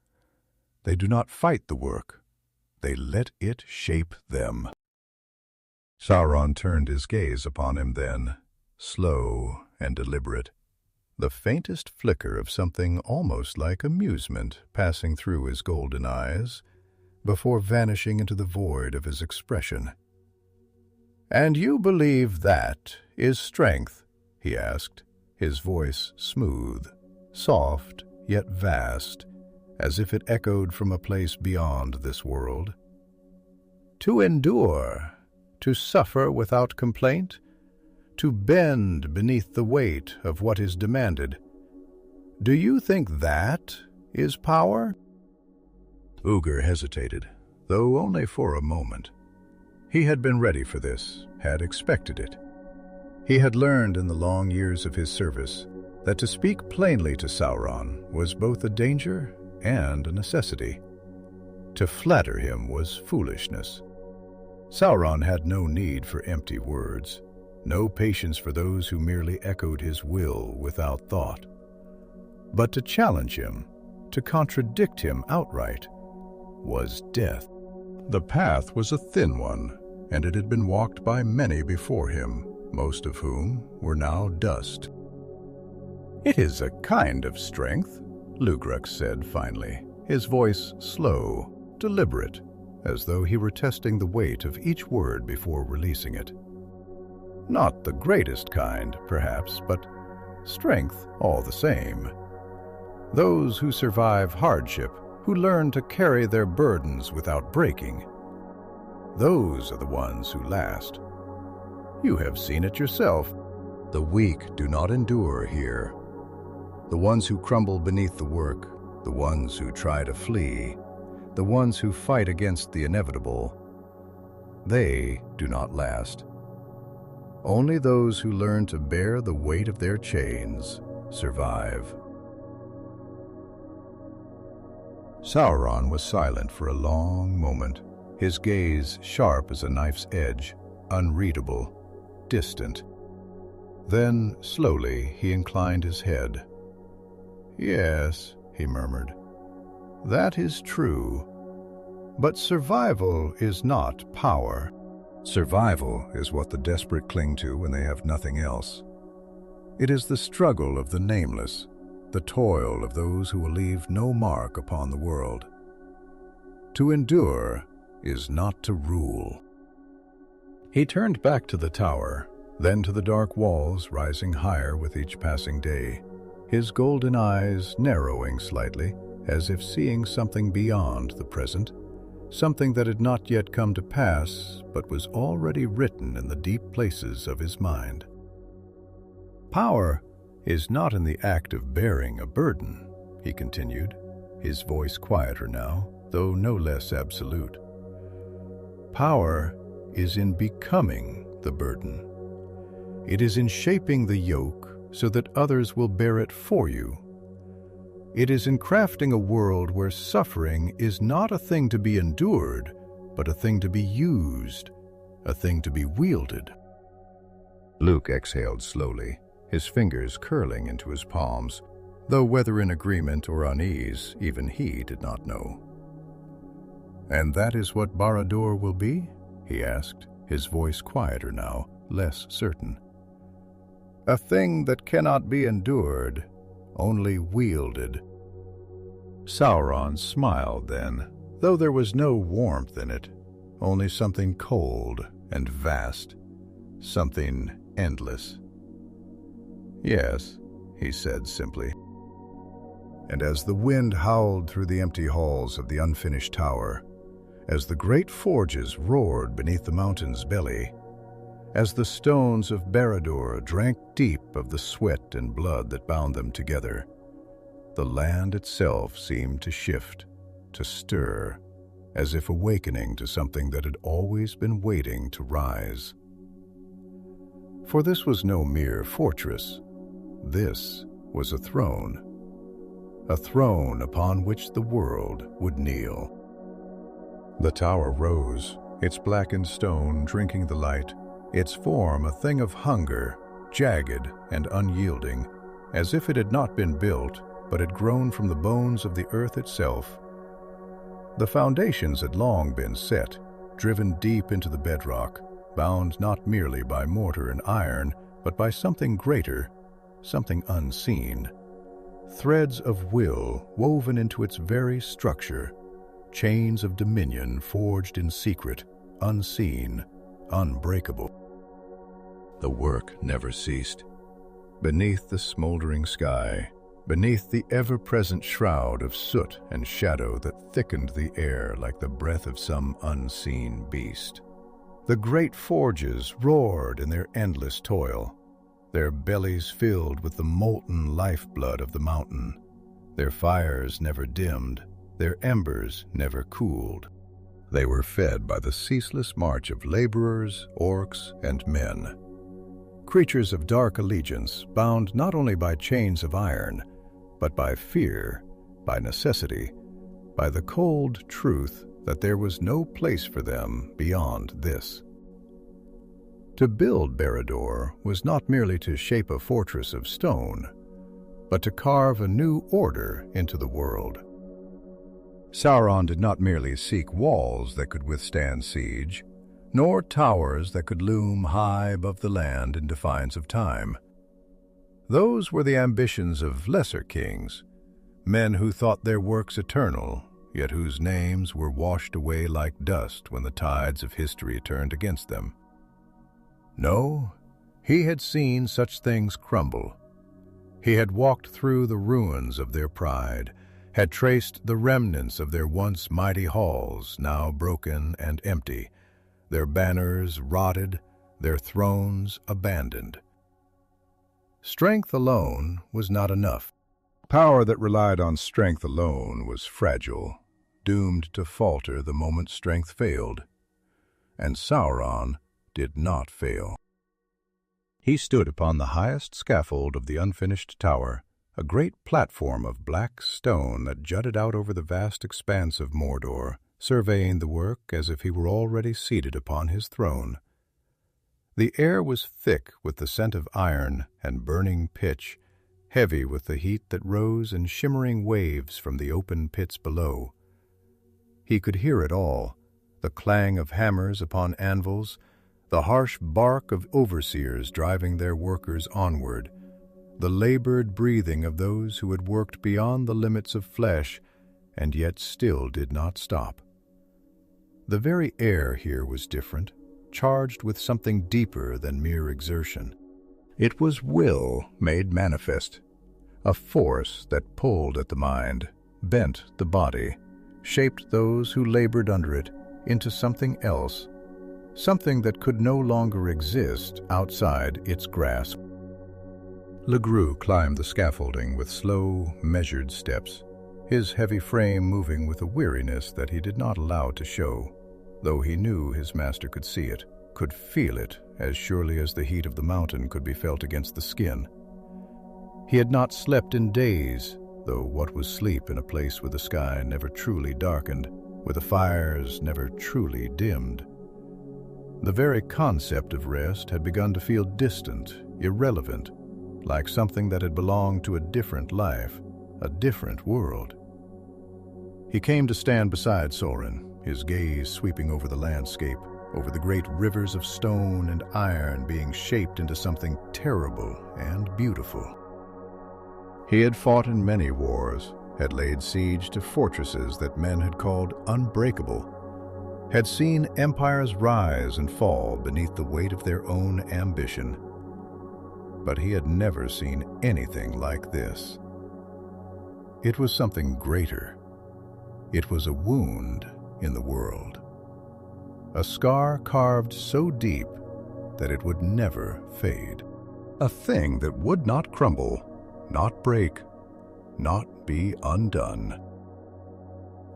They do not fight the work. They let it shape them. Sauron turned his gaze upon him then, slow and deliberate, the faintest flicker of something almost like amusement passing through his golden eyes, before vanishing into the void of his expression. "And you believe that is strength?" he asked, his voice smooth, soft, yet vast, as if it echoed from a place beyond this world. "To endure, to suffer without complaint, to bend beneath the weight of what is demanded. Do you think that is power?" Ugur hesitated, though only for a moment. He had been ready for this, had expected it. He had learned in the long years of his service that to speak plainly to Sauron was both a danger and a necessity. To flatter him was foolishness. Sauron had no need for empty words, no patience for those who merely echoed his will without thought. But to challenge him, to contradict him outright, was death. The path was a thin one, and it had been walked by many before him, most of whom were now dust. "It is a kind of strength," Lugruk said finally, his voice slow, deliberate, as though he were testing the weight of each word before releasing it. "Not the greatest kind, perhaps, but strength all the same. Those who survive hardship, who learn to carry their burdens without breaking, those are the ones who last. You have seen it yourself. The weak do not endure here. The ones who crumble beneath the work, the ones who try to flee, the ones who fight against the inevitable, they do not last. Only those who learn to bear the weight of their chains survive." Sauron was silent for a long moment, his gaze sharp as a knife's edge, unreadable, distant. Then, slowly, he inclined his head. "Yes," he murmured, "that is true. But survival is not power. Survival is what the desperate cling to when they have nothing else. It is the struggle of the nameless, the toil of those who will leave no mark upon the world. To endure is not to rule." He turned back to the tower, then to the dark walls rising higher with each passing day, his golden eyes narrowing slightly, as if seeing something beyond the present, something that had not yet come to pass, but was already written in the deep places of his mind. "Power is not in the act of bearing a burden," he continued, his voice quieter now, though no less absolute. "Power is in becoming the burden. It is in shaping the yoke so that others will bear it for you. It is in crafting a world where suffering is not a thing to be endured, but a thing to be used, a thing to be wielded." Luke exhaled slowly, his fingers curling into his palms, though whether in agreement or unease, even he did not know. "And that is what Barad-dûr will be?" he asked, his voice quieter now, less certain. "A thing that cannot be endured, only wielded." Sauron smiled then, though there was no warmth in it, only something cold and vast, something endless. "Yes," he said simply. And as the wind howled through the empty halls of the unfinished tower, as the great forges roared beneath the mountain's belly, as the stones of Barad-dûr drank deep of the sweat and blood that bound them together, the land itself seemed to shift, to stir, as if awakening to something that had always been waiting to rise. For this was no mere fortress. This was a throne upon which the world would kneel. The tower rose, its blackened stone drinking the light, its form a thing of hunger, jagged and unyielding, as if it had not been built, but had grown from the bones of the earth itself. The foundations had long been set, driven deep into the bedrock, bound not merely by mortar and iron, but by something greater, something unseen. Threads of will woven into its very structure, chains of dominion forged in secret, unseen, unbreakable. The work never ceased. Beneath the smoldering sky, beneath the ever-present shroud of soot and shadow that thickened the air like the breath of some unseen beast, the great forges roared in their endless toil, their bellies filled with the molten lifeblood of the mountain. Their fires never dimmed, their embers never cooled. They were fed by the ceaseless march of laborers, orcs, and men. Creatures of dark allegiance, bound not only by chains of iron, but by fear, by necessity, by the cold truth that there was no place for them beyond this. To build Barad-dûr was not merely to shape a fortress of stone, but to carve a new order into the world. Sauron did not merely seek walls that could withstand siege, nor towers that could loom high above the land in defiance of time. Those were the ambitions of lesser kings, men who thought their works eternal, yet whose names were washed away like dust when the tides of history turned against them. No, he had seen such things crumble. He had walked through the ruins of their pride, had traced the remnants of their once mighty halls, now broken and empty, their banners rotted, their thrones abandoned. Strength alone was not enough. Power that relied on strength alone was fragile, doomed to falter the moment strength failed. And Sauron did not fail. He stood upon the highest scaffold of the unfinished tower, a great platform of black stone that jutted out over the vast expanse of Mordor, surveying the work as if he were already seated upon his throne. The air was thick with the scent of iron and burning pitch, heavy with the heat that rose in shimmering waves from the open pits below. He could hear it all, the clang of hammers upon anvils, the harsh bark of overseers driving their workers onward, the labored breathing of those who had worked beyond the limits of flesh and yet still did not stop. The very air here was different, charged with something deeper than mere exertion. It was will made manifest, a force that pulled at the mind, bent the body, shaped those who labored under it into something else, something that could no longer exist outside its grasp. Legru climbed the scaffolding with slow, measured steps, his heavy frame moving with a weariness that he did not allow to show, though he knew his master could see it, could feel it as surely as the heat of the mountain could be felt against the skin. He had not slept in days, though what was sleep in a place where the sky never truly darkened, where the fires never truly dimmed? The very concept of rest had begun to feel distant, irrelevant, like something that had belonged to a different life, a different world. He came to stand beside Sauron, his gaze sweeping over the landscape, over the great rivers of stone and iron being shaped into something terrible and beautiful. He had fought in many wars, had laid siege to fortresses that men had called unbreakable, had seen empires rise and fall beneath the weight of their own ambition. But he had never seen anything like this. It was something greater. It was a wound in the world. A scar carved so deep that it would never fade. A thing that would not crumble, not break, not be undone.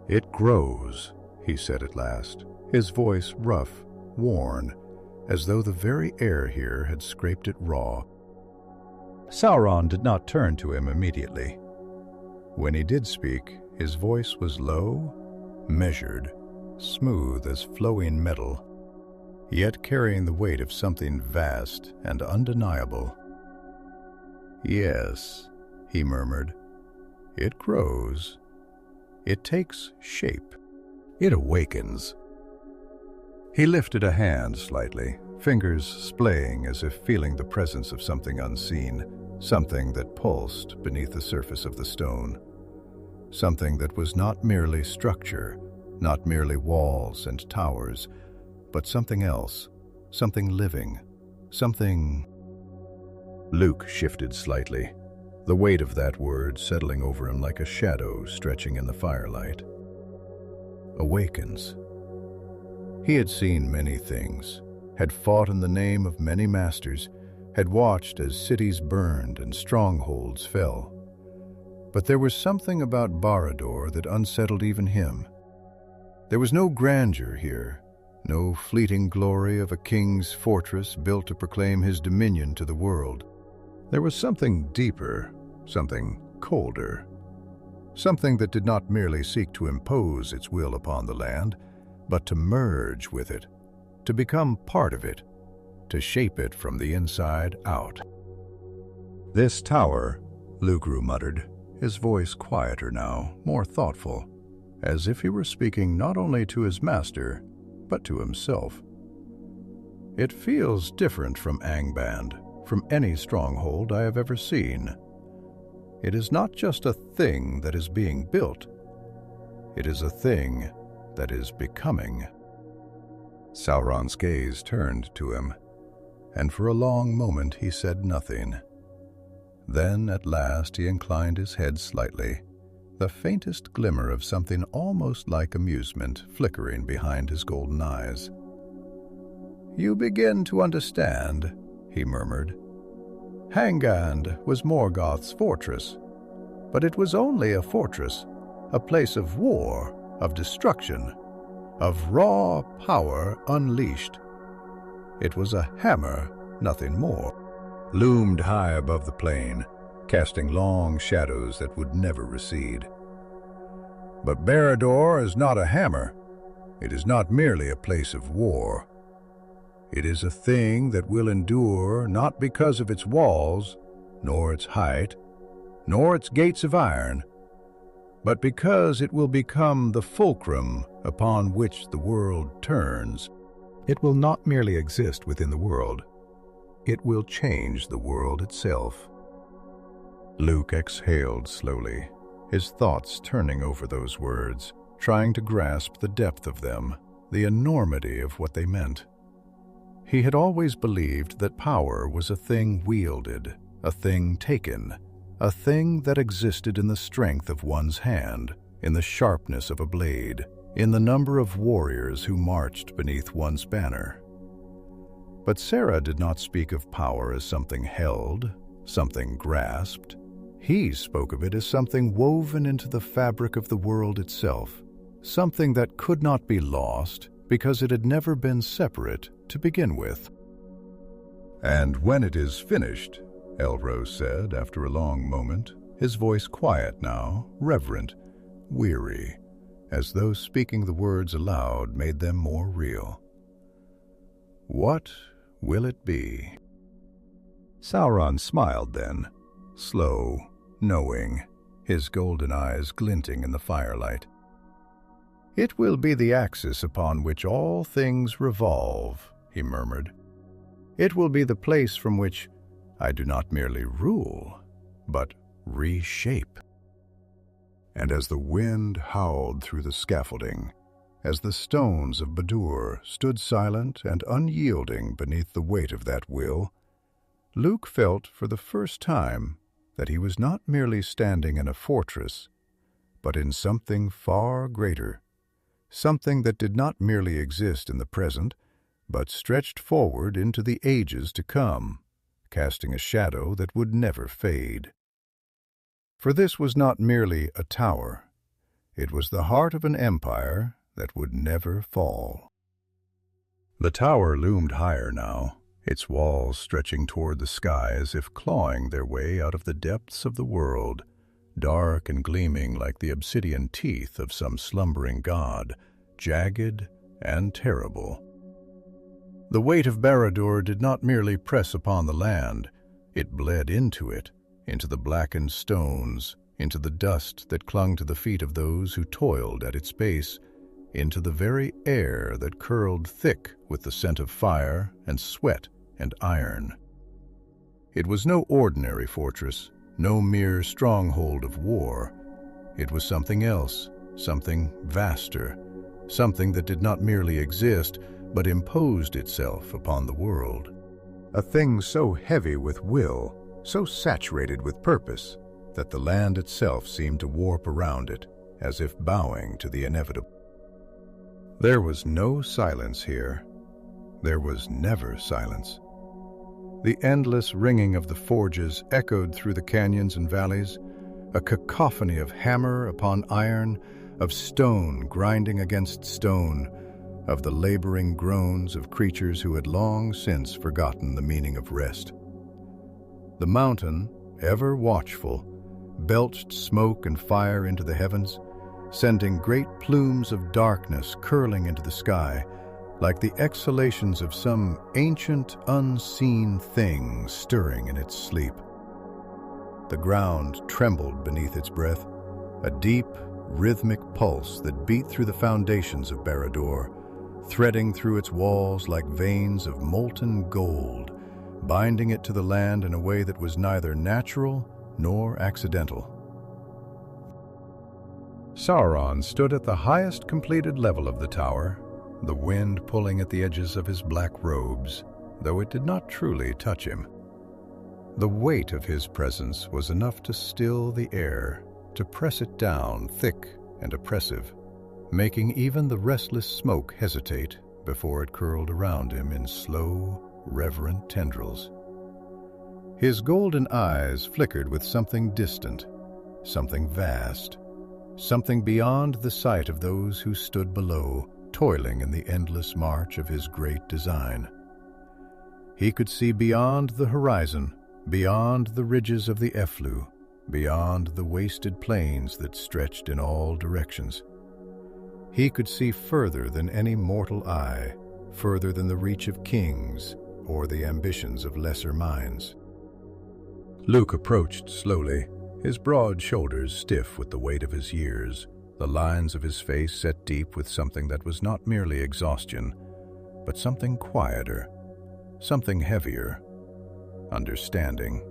"It grows," he said at last, his voice rough, worn, as though the very air here had scraped it raw. Sauron did not turn to him immediately. When he did speak, his voice was low, measured, smooth as flowing metal, yet carrying the weight of something vast and undeniable. "Yes," he murmured, "it grows. It takes shape. It awakens." He lifted a hand slightly, fingers splaying as if feeling the presence of something unseen, something that pulsed beneath the surface of the stone. Something that was not merely structure, not merely walls and towers, but something else, something living, something... Luke shifted slightly, the weight of that word settling over him like a shadow stretching in the firelight. Awakens. He had seen many things, had fought in the name of many masters, had watched as cities burned and strongholds fell. But there was something about Barad-dûr that unsettled even him. There was no grandeur here, no fleeting glory of a king's fortress built to proclaim his dominion to the world. There was something deeper, something colder, something that did not merely seek to impose its will upon the land, but to merge with it, to become part of it, to shape it from the inside out. "This tower," Lordofther muttered, his voice quieter now, more thoughtful, as if he were speaking not only to his master, but to himself. "It feels different from Angband, from any stronghold I have ever seen. It is not just a thing that is being built. It is a thing that is becoming." Sauron's gaze turned to him, and for a long moment he said nothing. Then at last he inclined his head slightly, the faintest glimmer of something almost like amusement flickering behind his golden eyes. "You begin to understand," he murmured. "Hangand was Morgoth's fortress, but it was only a fortress, a place of war, of destruction, of raw power unleashed. It was a hammer, nothing more, loomed high above the plain, casting long shadows that would never recede. But Barad-dûr is not a hammer. It is not merely a place of war. It is a thing that will endure not because of its walls, nor its height, nor its gates of iron, but because it will become the fulcrum upon which the world turns. It will not merely exist within the world. It will change the world itself." Luke exhaled slowly, his thoughts turning over those words, trying to grasp the depth of them, the enormity of what they meant. He had always believed that power was a thing wielded, a thing taken, a thing that existed in the strength of one's hand, in the sharpness of a blade, in the number of warriors who marched beneath one's banner. But Sarah did not speak of power as something held, something grasped. He spoke of it as something woven into the fabric of the world itself, something that could not be lost because it had never been separate to begin with. "And when it is finished," Elrose said after a long moment, his voice quiet now, reverent, weary, as though speaking the words aloud made them more real. "What will it be?" Sauron smiled then, slow, knowing, his golden eyes glinting in the firelight. "It will be the axis upon which all things revolve," he murmured. "It will be the place from which I do not merely rule, but reshape." And as the wind howled through the scaffolding, as the stones of Barad-dûr stood silent and unyielding beneath the weight of that will, Luke felt for the first time that he was not merely standing in a fortress, but in something far greater, something that did not merely exist in the present, but stretched forward into the ages to come, casting a shadow that would never fade. For this was not merely a tower, it was the heart of an empire that would never fall. The tower loomed higher now, its walls stretching toward the sky as if clawing their way out of the depths of the world, dark and gleaming like the obsidian teeth of some slumbering god, jagged and terrible. The weight of Barad-dûr did not merely press upon the land, it bled into it, into the blackened stones, into the dust that clung to the feet of those who toiled at its base, into the very air that curled thick with the scent of fire and sweat and iron. It was no ordinary fortress, no mere stronghold of war. It was something else, something vaster, something that did not merely exist, but imposed itself upon the world. A thing so heavy with will, so saturated with purpose, that the land itself seemed to warp around it, as if bowing to the inevitable. There was no silence here. There was never silence. The endless ringing of the forges echoed through the canyons and valleys, a cacophony of hammer upon iron, of stone grinding against stone, of the laboring groans of creatures who had long since forgotten the meaning of rest. The mountain, ever watchful, belched smoke and fire into the heavens, sending great plumes of darkness curling into the sky, like the exhalations of some ancient, unseen thing stirring in its sleep. The ground trembled beneath its breath, a deep, rhythmic pulse that beat through the foundations of Barad-dûr, threading through its walls like veins of molten gold, binding it to the land in a way that was neither natural nor accidental. Sauron stood at the highest completed level of the tower, the wind pulling at the edges of his black robes, though it did not truly touch him. The weight of his presence was enough to still the air, to press it down thick and oppressive, making even the restless smoke hesitate before it curled around him in slow, reverent tendrils. His golden eyes flickered with something distant, something vast, something beyond the sight of those who stood below, toiling in the endless march of his great design. He could see beyond the horizon, beyond the ridges of the Efflu, beyond the wasted plains that stretched in all directions. He could see further than any mortal eye, further than the reach of kings or the ambitions of lesser minds. Luke approached slowly, his broad shoulders stiff with the weight of his years, the lines of his face set deep with something that was not merely exhaustion, but something quieter, something heavier, understanding.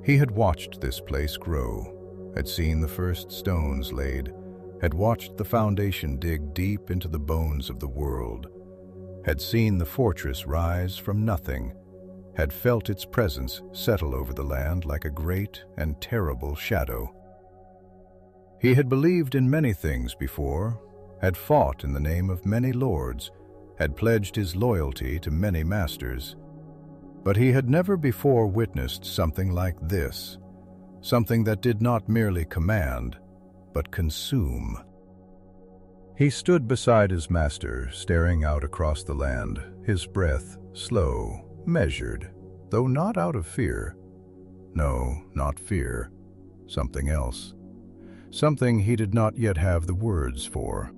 He had watched this place grow, had seen the first stones laid, had watched the foundation dig deep into the bones of the world, had seen the fortress rise from nothing, had felt its presence settle over the land like a great and terrible shadow. He had believed in many things before, had fought in the name of many lords, had pledged his loyalty to many masters, but he had never before witnessed something like this, something that did not merely command, but consume. He stood beside his master, staring out across the land, his breath slow, measured, though not out of fear. No, not fear. Something else. Something he did not yet have the words for.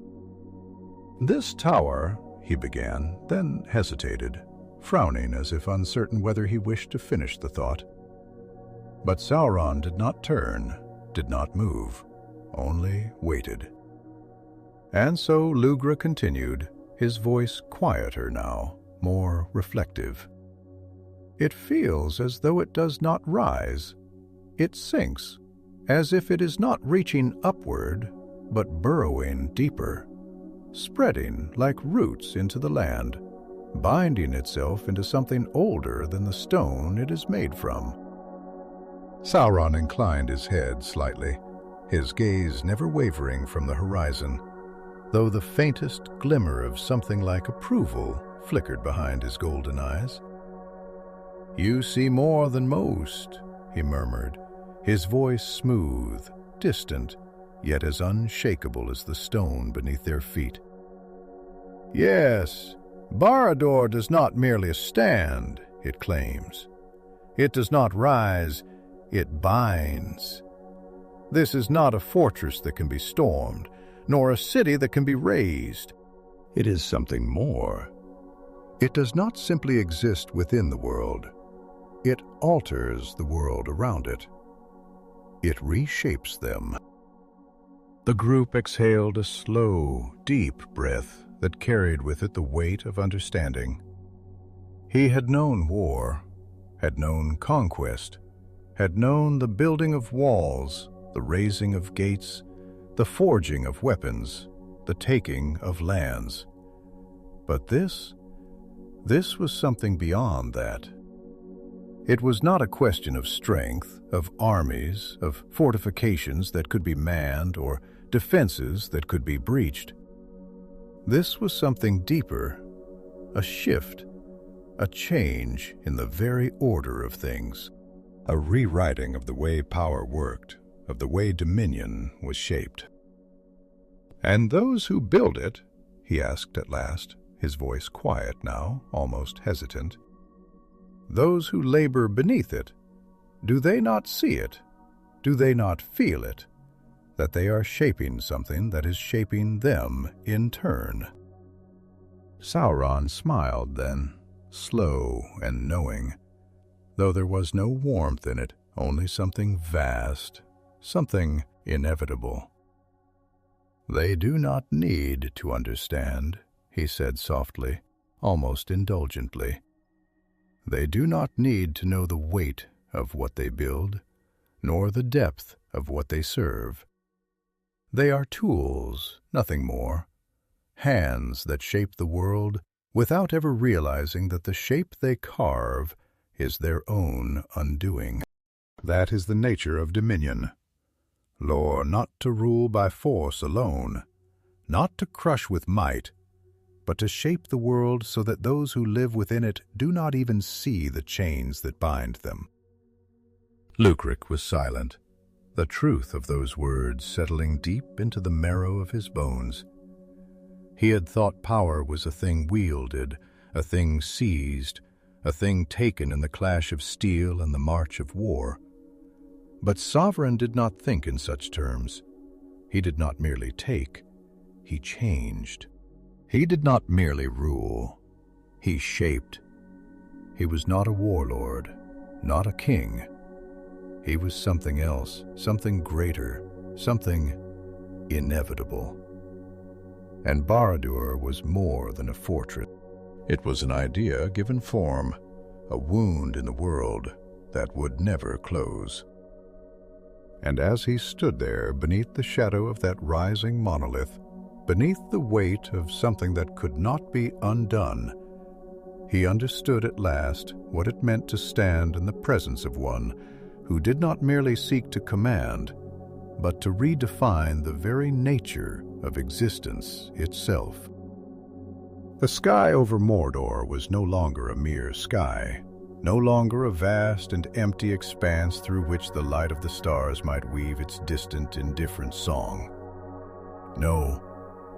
"This tower," he began, then hesitated, frowning as if uncertain whether he wished to finish the thought. But Sauron did not turn, did not move, only waited. And so Lugra continued, his voice quieter now, more reflective. "It feels as though it does not rise. It sinks, as if it is not reaching upward, but burrowing deeper, spreading like roots into the land, binding itself into something older than the stone it is made from." Sauron inclined his head slightly, his gaze never wavering from the horizon, though the faintest glimmer of something like approval flickered behind his golden eyes. "You see more than most," he murmured, his voice smooth, distant, yet as unshakable as the stone beneath their feet. "Yes, Barad-dûr does not merely stand, it claims. It does not rise, it binds. This is not a fortress that can be stormed, nor a city that can be raised. It is something more. It does not simply exist within the world. It alters the world around it. It reshapes them. The group exhaled a slow, deep breath that carried with it the weight of understanding. He had known war, had known conquest, had known the building of walls, the raising of gates, the forging of weapons, the taking of lands. But this was something beyond that. It was not a question of strength, of armies, of fortifications that could be manned, or defenses that could be breached. This was something deeper, a shift, a change in the very order of things, a rewriting of the way power worked, of the way dominion was shaped. "And those who build it," he asked at last, his voice quiet now, almost hesitant, "those who labor beneath it, do they not see it? Do they not feel it? That they are shaping something that is shaping them in turn?" Sauron smiled then, slow and knowing, though there was no warmth in it, only something vast, something inevitable. "They do not need to understand," he said softly, almost indulgently. "They do not need to know the weight of what they build, nor the depth of what they serve. They are tools, nothing more, hands that shape the world without ever realizing that the shape they carve is their own undoing. That is the nature of dominion. Lore, not to rule by force alone, not to crush with might, but to shape the world so that those who live within it do not even see the chains that bind them." Lucric was silent, the truth of those words settling deep into the marrow of his bones. He had thought power was a thing wielded, a thing seized, a thing taken in the clash of steel and the march of war. But Sauron did not think in such terms. He did not merely take, he changed. He did not merely rule, he shaped. He was not a warlord, not a king. He was something else, something greater, something inevitable. And Barad-dûr was more than a fortress. It was an idea given form, a wound in the world that would never close. And as he stood there beneath the shadow of that rising monolith, beneath the weight of something that could not be undone, he understood at last what it meant to stand in the presence of one who did not merely seek to command, but to redefine the very nature of existence itself. The sky over Mordor was no longer a mere sky, no longer a vast and empty expanse through which the light of the stars might weave its distant, indifferent song. No,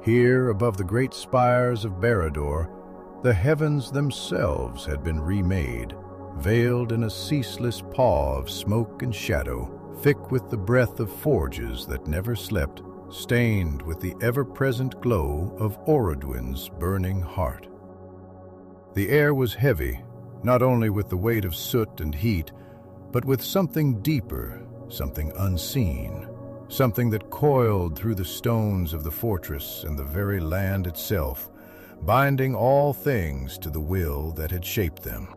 here above the great spires of Barad-dûr, the heavens themselves had been remade, veiled in a ceaseless pall of smoke and shadow, thick with the breath of forges that never slept, stained with the ever-present glow of Orodruin's burning heart. The air was heavy, not only with the weight of soot and heat, but with something deeper, something unseen, something that coiled through the stones of the fortress and the very land itself, binding all things to the will that had shaped them.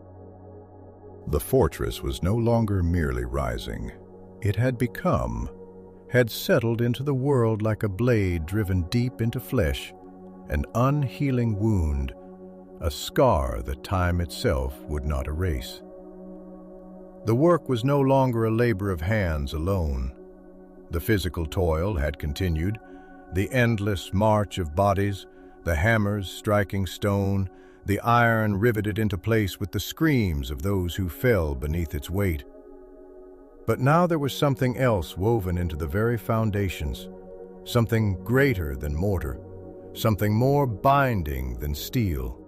The fortress was no longer merely rising. It had become, had settled into the world like a blade driven deep into flesh, an unhealing wound, a scar that time itself would not erase. The work was no longer a labor of hands alone. The physical toil had continued, the endless march of bodies, the hammers striking stone, the iron riveted into place with the screams of those who fell beneath its weight. But now there was something else woven into the very foundations, something greater than mortar, something more binding than steel.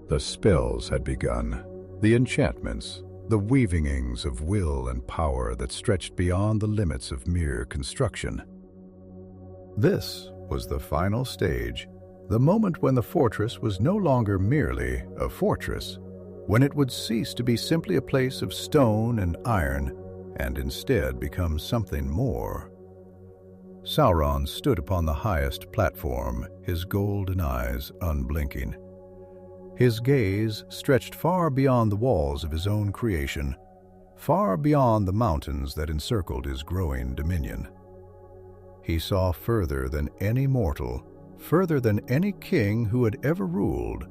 The spells had begun, the enchantments, the weavings of will and power that stretched beyond the limits of mere construction. This was the final stage, the moment when the fortress was no longer merely a fortress, when it would cease to be simply a place of stone and iron and instead become something more. Sauron stood upon the highest platform, his golden eyes unblinking. His gaze stretched far beyond the walls of his own creation, far beyond the mountains that encircled his growing dominion. He saw further than any mortal, further than any king who had ever ruled,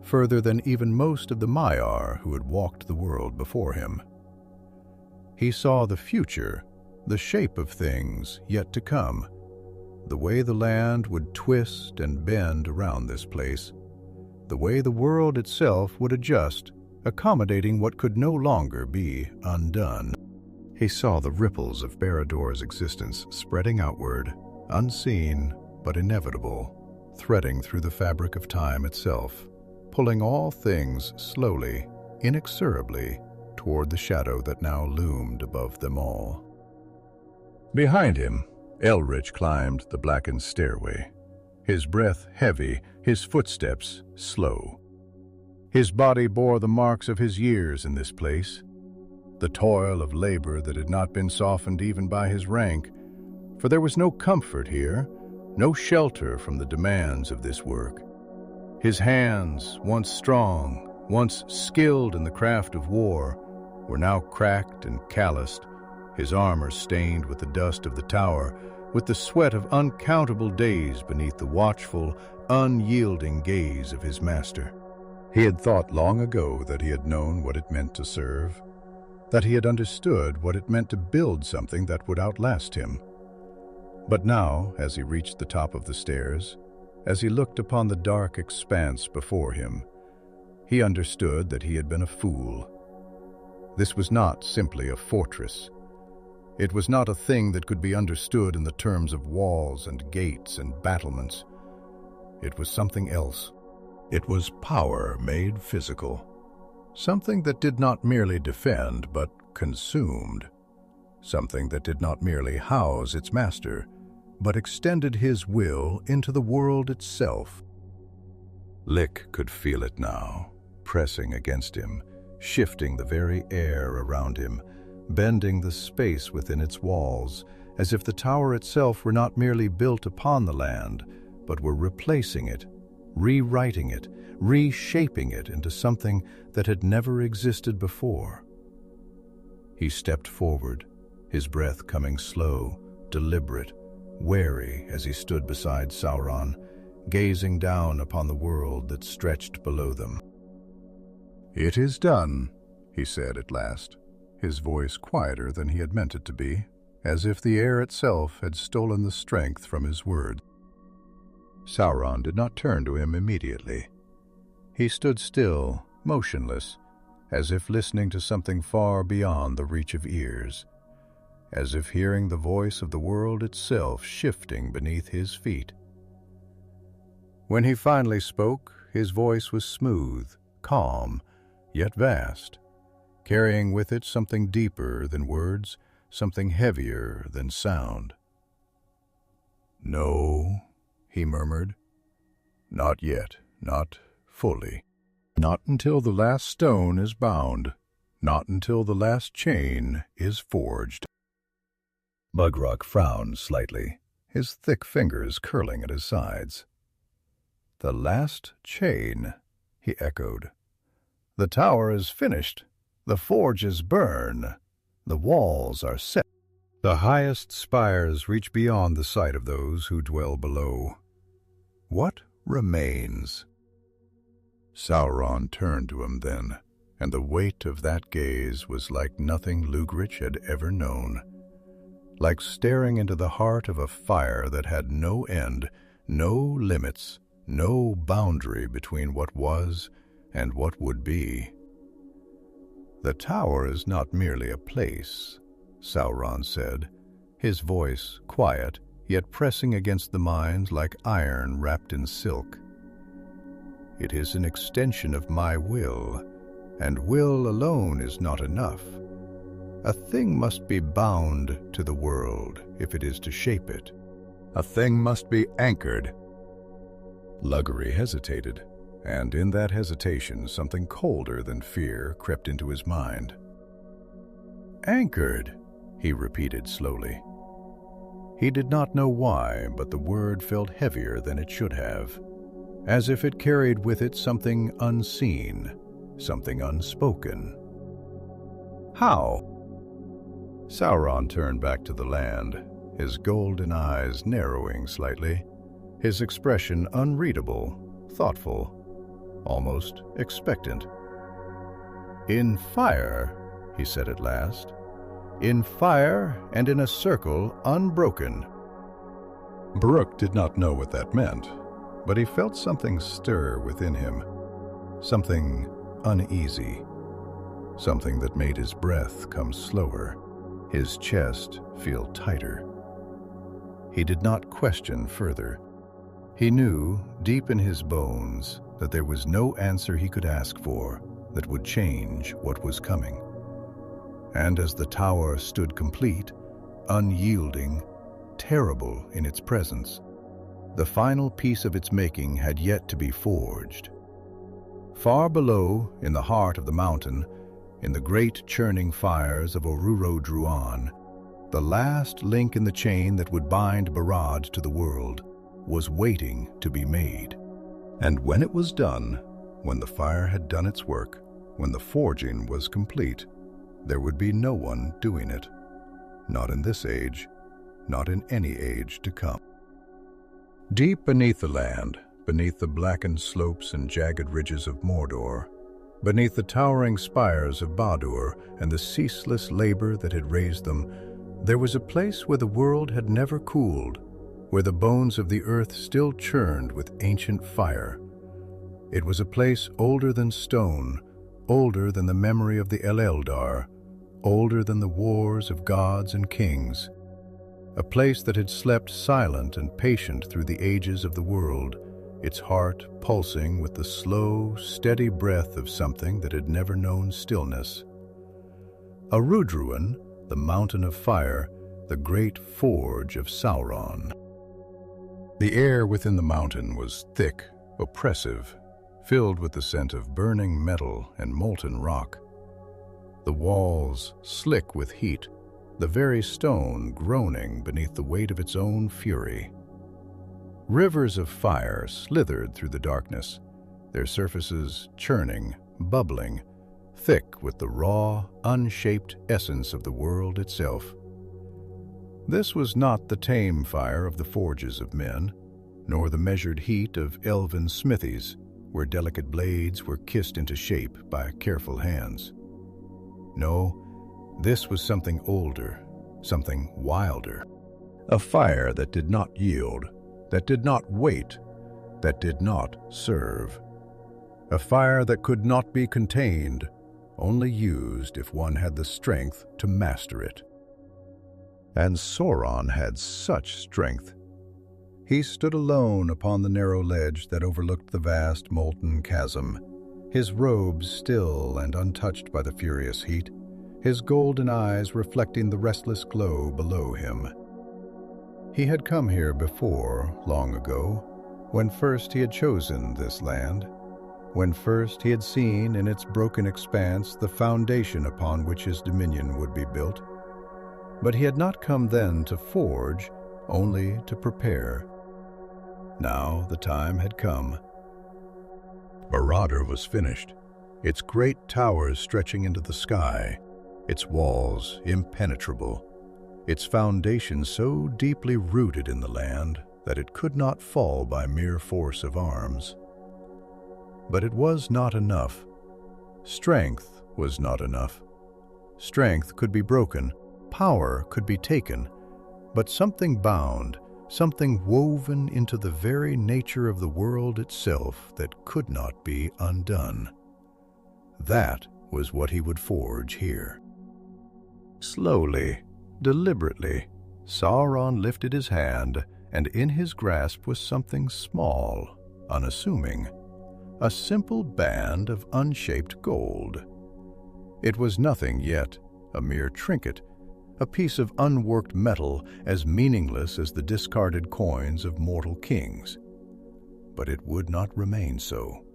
further than even most of the Maiar who had walked the world before him. He saw the future, the shape of things yet to come, the way the land would twist and bend around this place, the way the world itself would adjust, accommodating what could no longer be undone. He saw the ripples of Barad-dûr's existence spreading outward, unseen but inevitable, threading through the fabric of time itself, pulling all things slowly, inexorably, toward the shadow that now loomed above them all. Behind him, Elrich climbed the blackened stairway, his breath heavy, his footsteps slow. His body bore the marks of his years in this place, the toil of labor that had not been softened even by his rank, for there was no comfort here, no shelter from the demands of this work. His hands, once strong, once skilled in the craft of war, were now cracked and calloused, his armor stained with the dust of the tower, with the sweat of uncountable days beneath the watchful, unyielding gaze of his master. He had thought long ago that he had known what it meant to serve, that he had understood what it meant to build something that would outlast him. But now, as he reached the top of the stairs, as he looked upon the dark expanse before him, he understood that he had been a fool. This was not simply a fortress. It was not a thing that could be understood in the terms of walls and gates and battlements. It was something else. It was power made physical, something that did not merely defend but consumed, something that did not merely house its master, but extended his will into the world itself. Lick could feel it now, pressing against him, shifting the very air around him, bending the space within its walls, as if the tower itself were not merely built upon the land, but were replacing it, rewriting it, reshaping it into something that had never existed before. He stepped forward, his breath coming slow, deliberate, wary as he stood beside Sauron, gazing down upon the world that stretched below them. "It is done," he said at last, his voice quieter than he had meant it to be, as if the air itself had stolen the strength from his words. Sauron did not turn to him immediately. He stood still, motionless, as if listening to something far beyond the reach of ears, as if hearing the voice of the world itself shifting beneath his feet. When he finally spoke, his voice was smooth, calm, yet vast, carrying with it something deeper than words, something heavier than sound. "No," he murmured. "Not yet, not fully. Not until the last stone is bound, not until the last chain is forged." Bugrok frowned slightly, his thick fingers curling at his sides. "The last chain," he echoed. "The tower is finished, the forges burn, the walls are set. The highest spires reach beyond the sight of those who dwell below. What remains?" Sauron turned to him then, and the weight of that gaze was like nothing Lugrich had ever known, like staring into the heart of a fire that had no end, no limits, no boundary between what was and what would be. "The tower is not merely a place," Sauron said, his voice quiet, yet pressing against the mind like iron wrapped in silk. "It is an extension of my will, and will alone is not enough. A thing must be bound to the world if it is to shape it. A thing must be anchored. Luggery hesitated, and in that hesitation something colder than fear crept into his mind. Anchored, he repeated slowly. He did not know why, but the word felt heavier than it should have, as if it carried with it something unseen, something unspoken. How? Sauron turned back to the land, his golden eyes narrowing slightly, his expression unreadable, thoughtful, almost expectant. In fire, he said at last. In fire and in a circle unbroken. Brooke did not know what that meant, but he felt something stir within him, something uneasy, something that made his breath come slower, his chest feel tighter. He did not question further. He knew, deep in his bones, that there was no answer he could ask for that would change what was coming. And as the tower stood complete, unyielding, terrible in its presence, the final piece of its making had yet to be forged. Far below, in the heart of the mountain, in the great churning fires of Orodruin, the last link in the chain that would bind Barad to the world was waiting to be made. And when it was done, when the fire had done its work, when the forging was complete, there would be no one doing it. Not in this age, not in any age to come. Deep beneath the land, beneath the blackened slopes and jagged ridges of Mordor, beneath the towering spires of Barad-dûr and the ceaseless labor that had raised them, there was a place where the world had never cooled, where the bones of the earth still churned with ancient fire. It was a place older than stone, older than the memory of the Eldar, older than the wars of gods and kings. A place that had slept silent and patient through the ages of the world, its heart pulsing with the slow, steady breath of something that had never known stillness. Orodruin, the mountain of fire, the great forge of Sauron. The air within the mountain was thick, oppressive, filled with the scent of burning metal and molten rock. The walls slick with heat, the very stone groaning beneath the weight of its own fury. Rivers of fire slithered through the darkness, their surfaces churning, bubbling, thick with the raw, unshaped essence of the world itself. This was not the tame fire of the forges of men, nor the measured heat of elven smithies, where delicate blades were kissed into shape by careful hands. No, this was something older, something wilder. A fire that did not yield, that did not wait, that did not serve. A fire that could not be contained, only used if one had the strength to master it. And Sauron had such strength. He stood alone upon the narrow ledge that overlooked the vast molten chasm, his robes still and untouched by the furious heat, his golden eyes reflecting the restless glow below him. He had come here before, long ago, when first he had chosen this land, when first he had seen in its broken expanse the foundation upon which his dominion would be built. But he had not come then to forge, only to prepare. Now the time had come. Barad-dûr was finished, its great towers stretching into the sky, its walls impenetrable, its foundation so deeply rooted in the land that it could not fall by mere force of arms. But it was not enough. Strength was not enough. Strength could be broken, power could be taken, but something bound, something woven into the very nature of the world itself that could not be undone. That was what he would forge here. Slowly, deliberately, Sauron lifted his hand, and in his grasp was something small, unassuming, a simple band of unshaped gold. It was nothing yet, a mere trinket, a piece of unworked metal as meaningless as the discarded coins of mortal kings. But it would not remain so.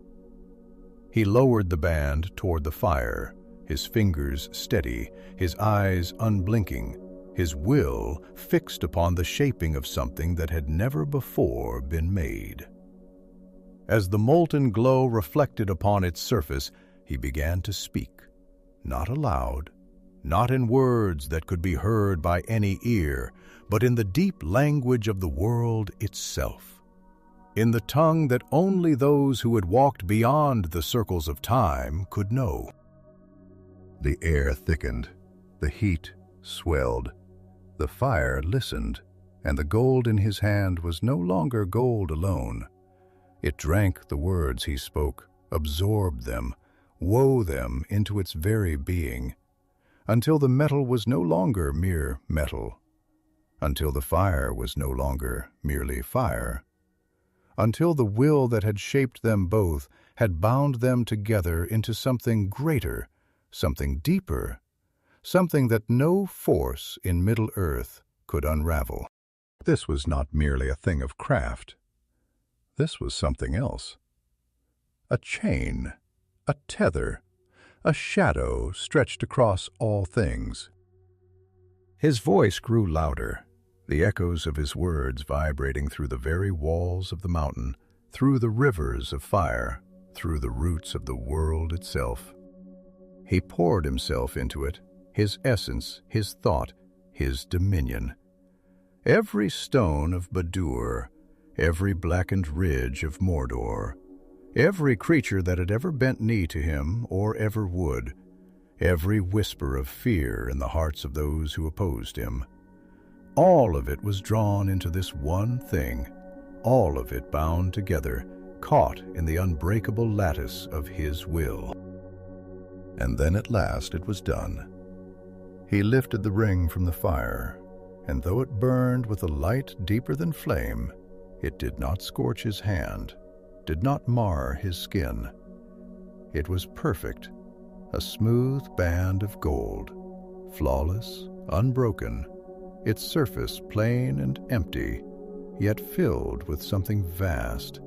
He lowered the band toward the fire, his fingers steady, his eyes unblinking, his will fixed upon the shaping of something that had never before been made. As the molten glow reflected upon its surface, he began to speak, not aloud, not in words that could be heard by any ear, but in the deep language of the world itself, in the tongue that only those who had walked beyond the circles of time could know. The air thickened, the heat swelled, the fire listened, and the gold in his hand was no longer gold alone. It drank the words he spoke, absorbed them, wove them into its very being, until the metal was no longer mere metal, until the fire was no longer merely fire, until the will that had shaped them both had bound them together into something greater, something deeper, something that no force in Middle-earth could unravel. This was not merely a thing of craft. This was something else. A chain, a tether, a shadow stretched across all things. His voice grew louder, the echoes of his words vibrating through the very walls of the mountain, through the rivers of fire, through the roots of the world itself. He poured himself into it, his essence, his thought, his dominion. Every stone of Barad-dûr, every blackened ridge of Mordor, every creature that had ever bent knee to him or ever would, every whisper of fear in the hearts of those who opposed him, all of it was drawn into this one thing, all of it bound together, caught in the unbreakable lattice of his will. And then at last it was done. He lifted the ring from the fire, and though it burned with a light deeper than flame, it did not scorch his hand, did not mar his skin. It was perfect, a smooth band of gold, flawless, unbroken, its surface plain and empty, yet filled with something vast,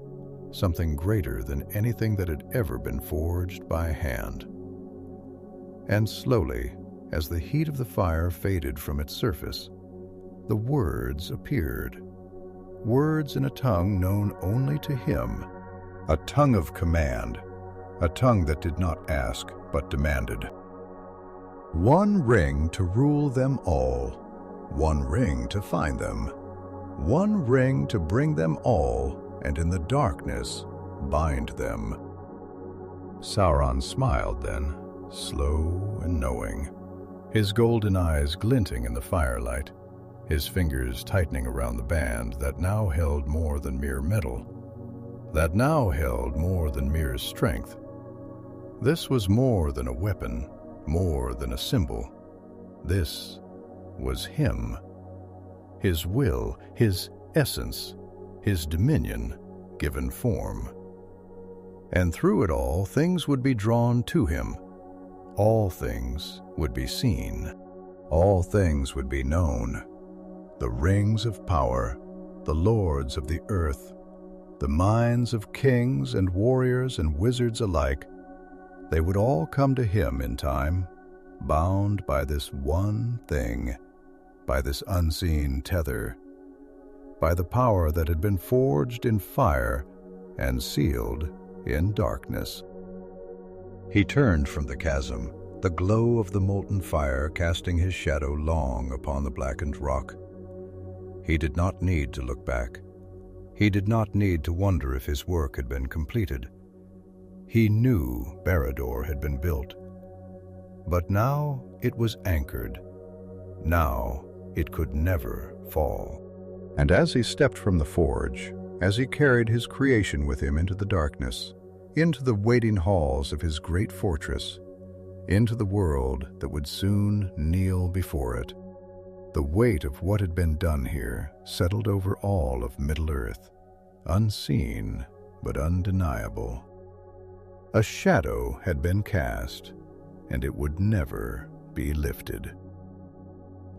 something greater than anything that had ever been forged by hand. And slowly, as the heat of the fire faded from its surface, the words appeared, words in a tongue known only to him, a tongue of command, a tongue that did not ask but demanded. One ring to rule them all, one ring to find them, one ring to bring them all, and in the darkness bind them. Sauron smiled then, slow and knowing, his golden eyes glinting in the firelight, his fingers tightening around the band that now held more than mere metal, that now held more than mere strength. This was more than a weapon, more than a symbol. This was him, his will, his essence, his dominion given form. And through it all, things would be drawn to him. All things would be seen. All things would be known. The rings of power, the lords of the earth, the minds of kings and warriors and wizards alike, they would all come to him in time, bound by this one thing, by this unseen tether, by the power that had been forged in fire and sealed in darkness. He turned from the chasm, the glow of the molten fire casting his shadow long upon the blackened rock. He did not need to look back. He did not need to wonder if his work had been completed. He knew Barad-dûr had been built. But now it was anchored. Now it could never fall. And as he stepped from the forge, as he carried his creation with him into the darkness, into the waiting halls of his great fortress, into the world that would soon kneel before it, the weight of what had been done here settled over all of Middle-earth, unseen but undeniable. A shadow had been cast, and it would never be lifted.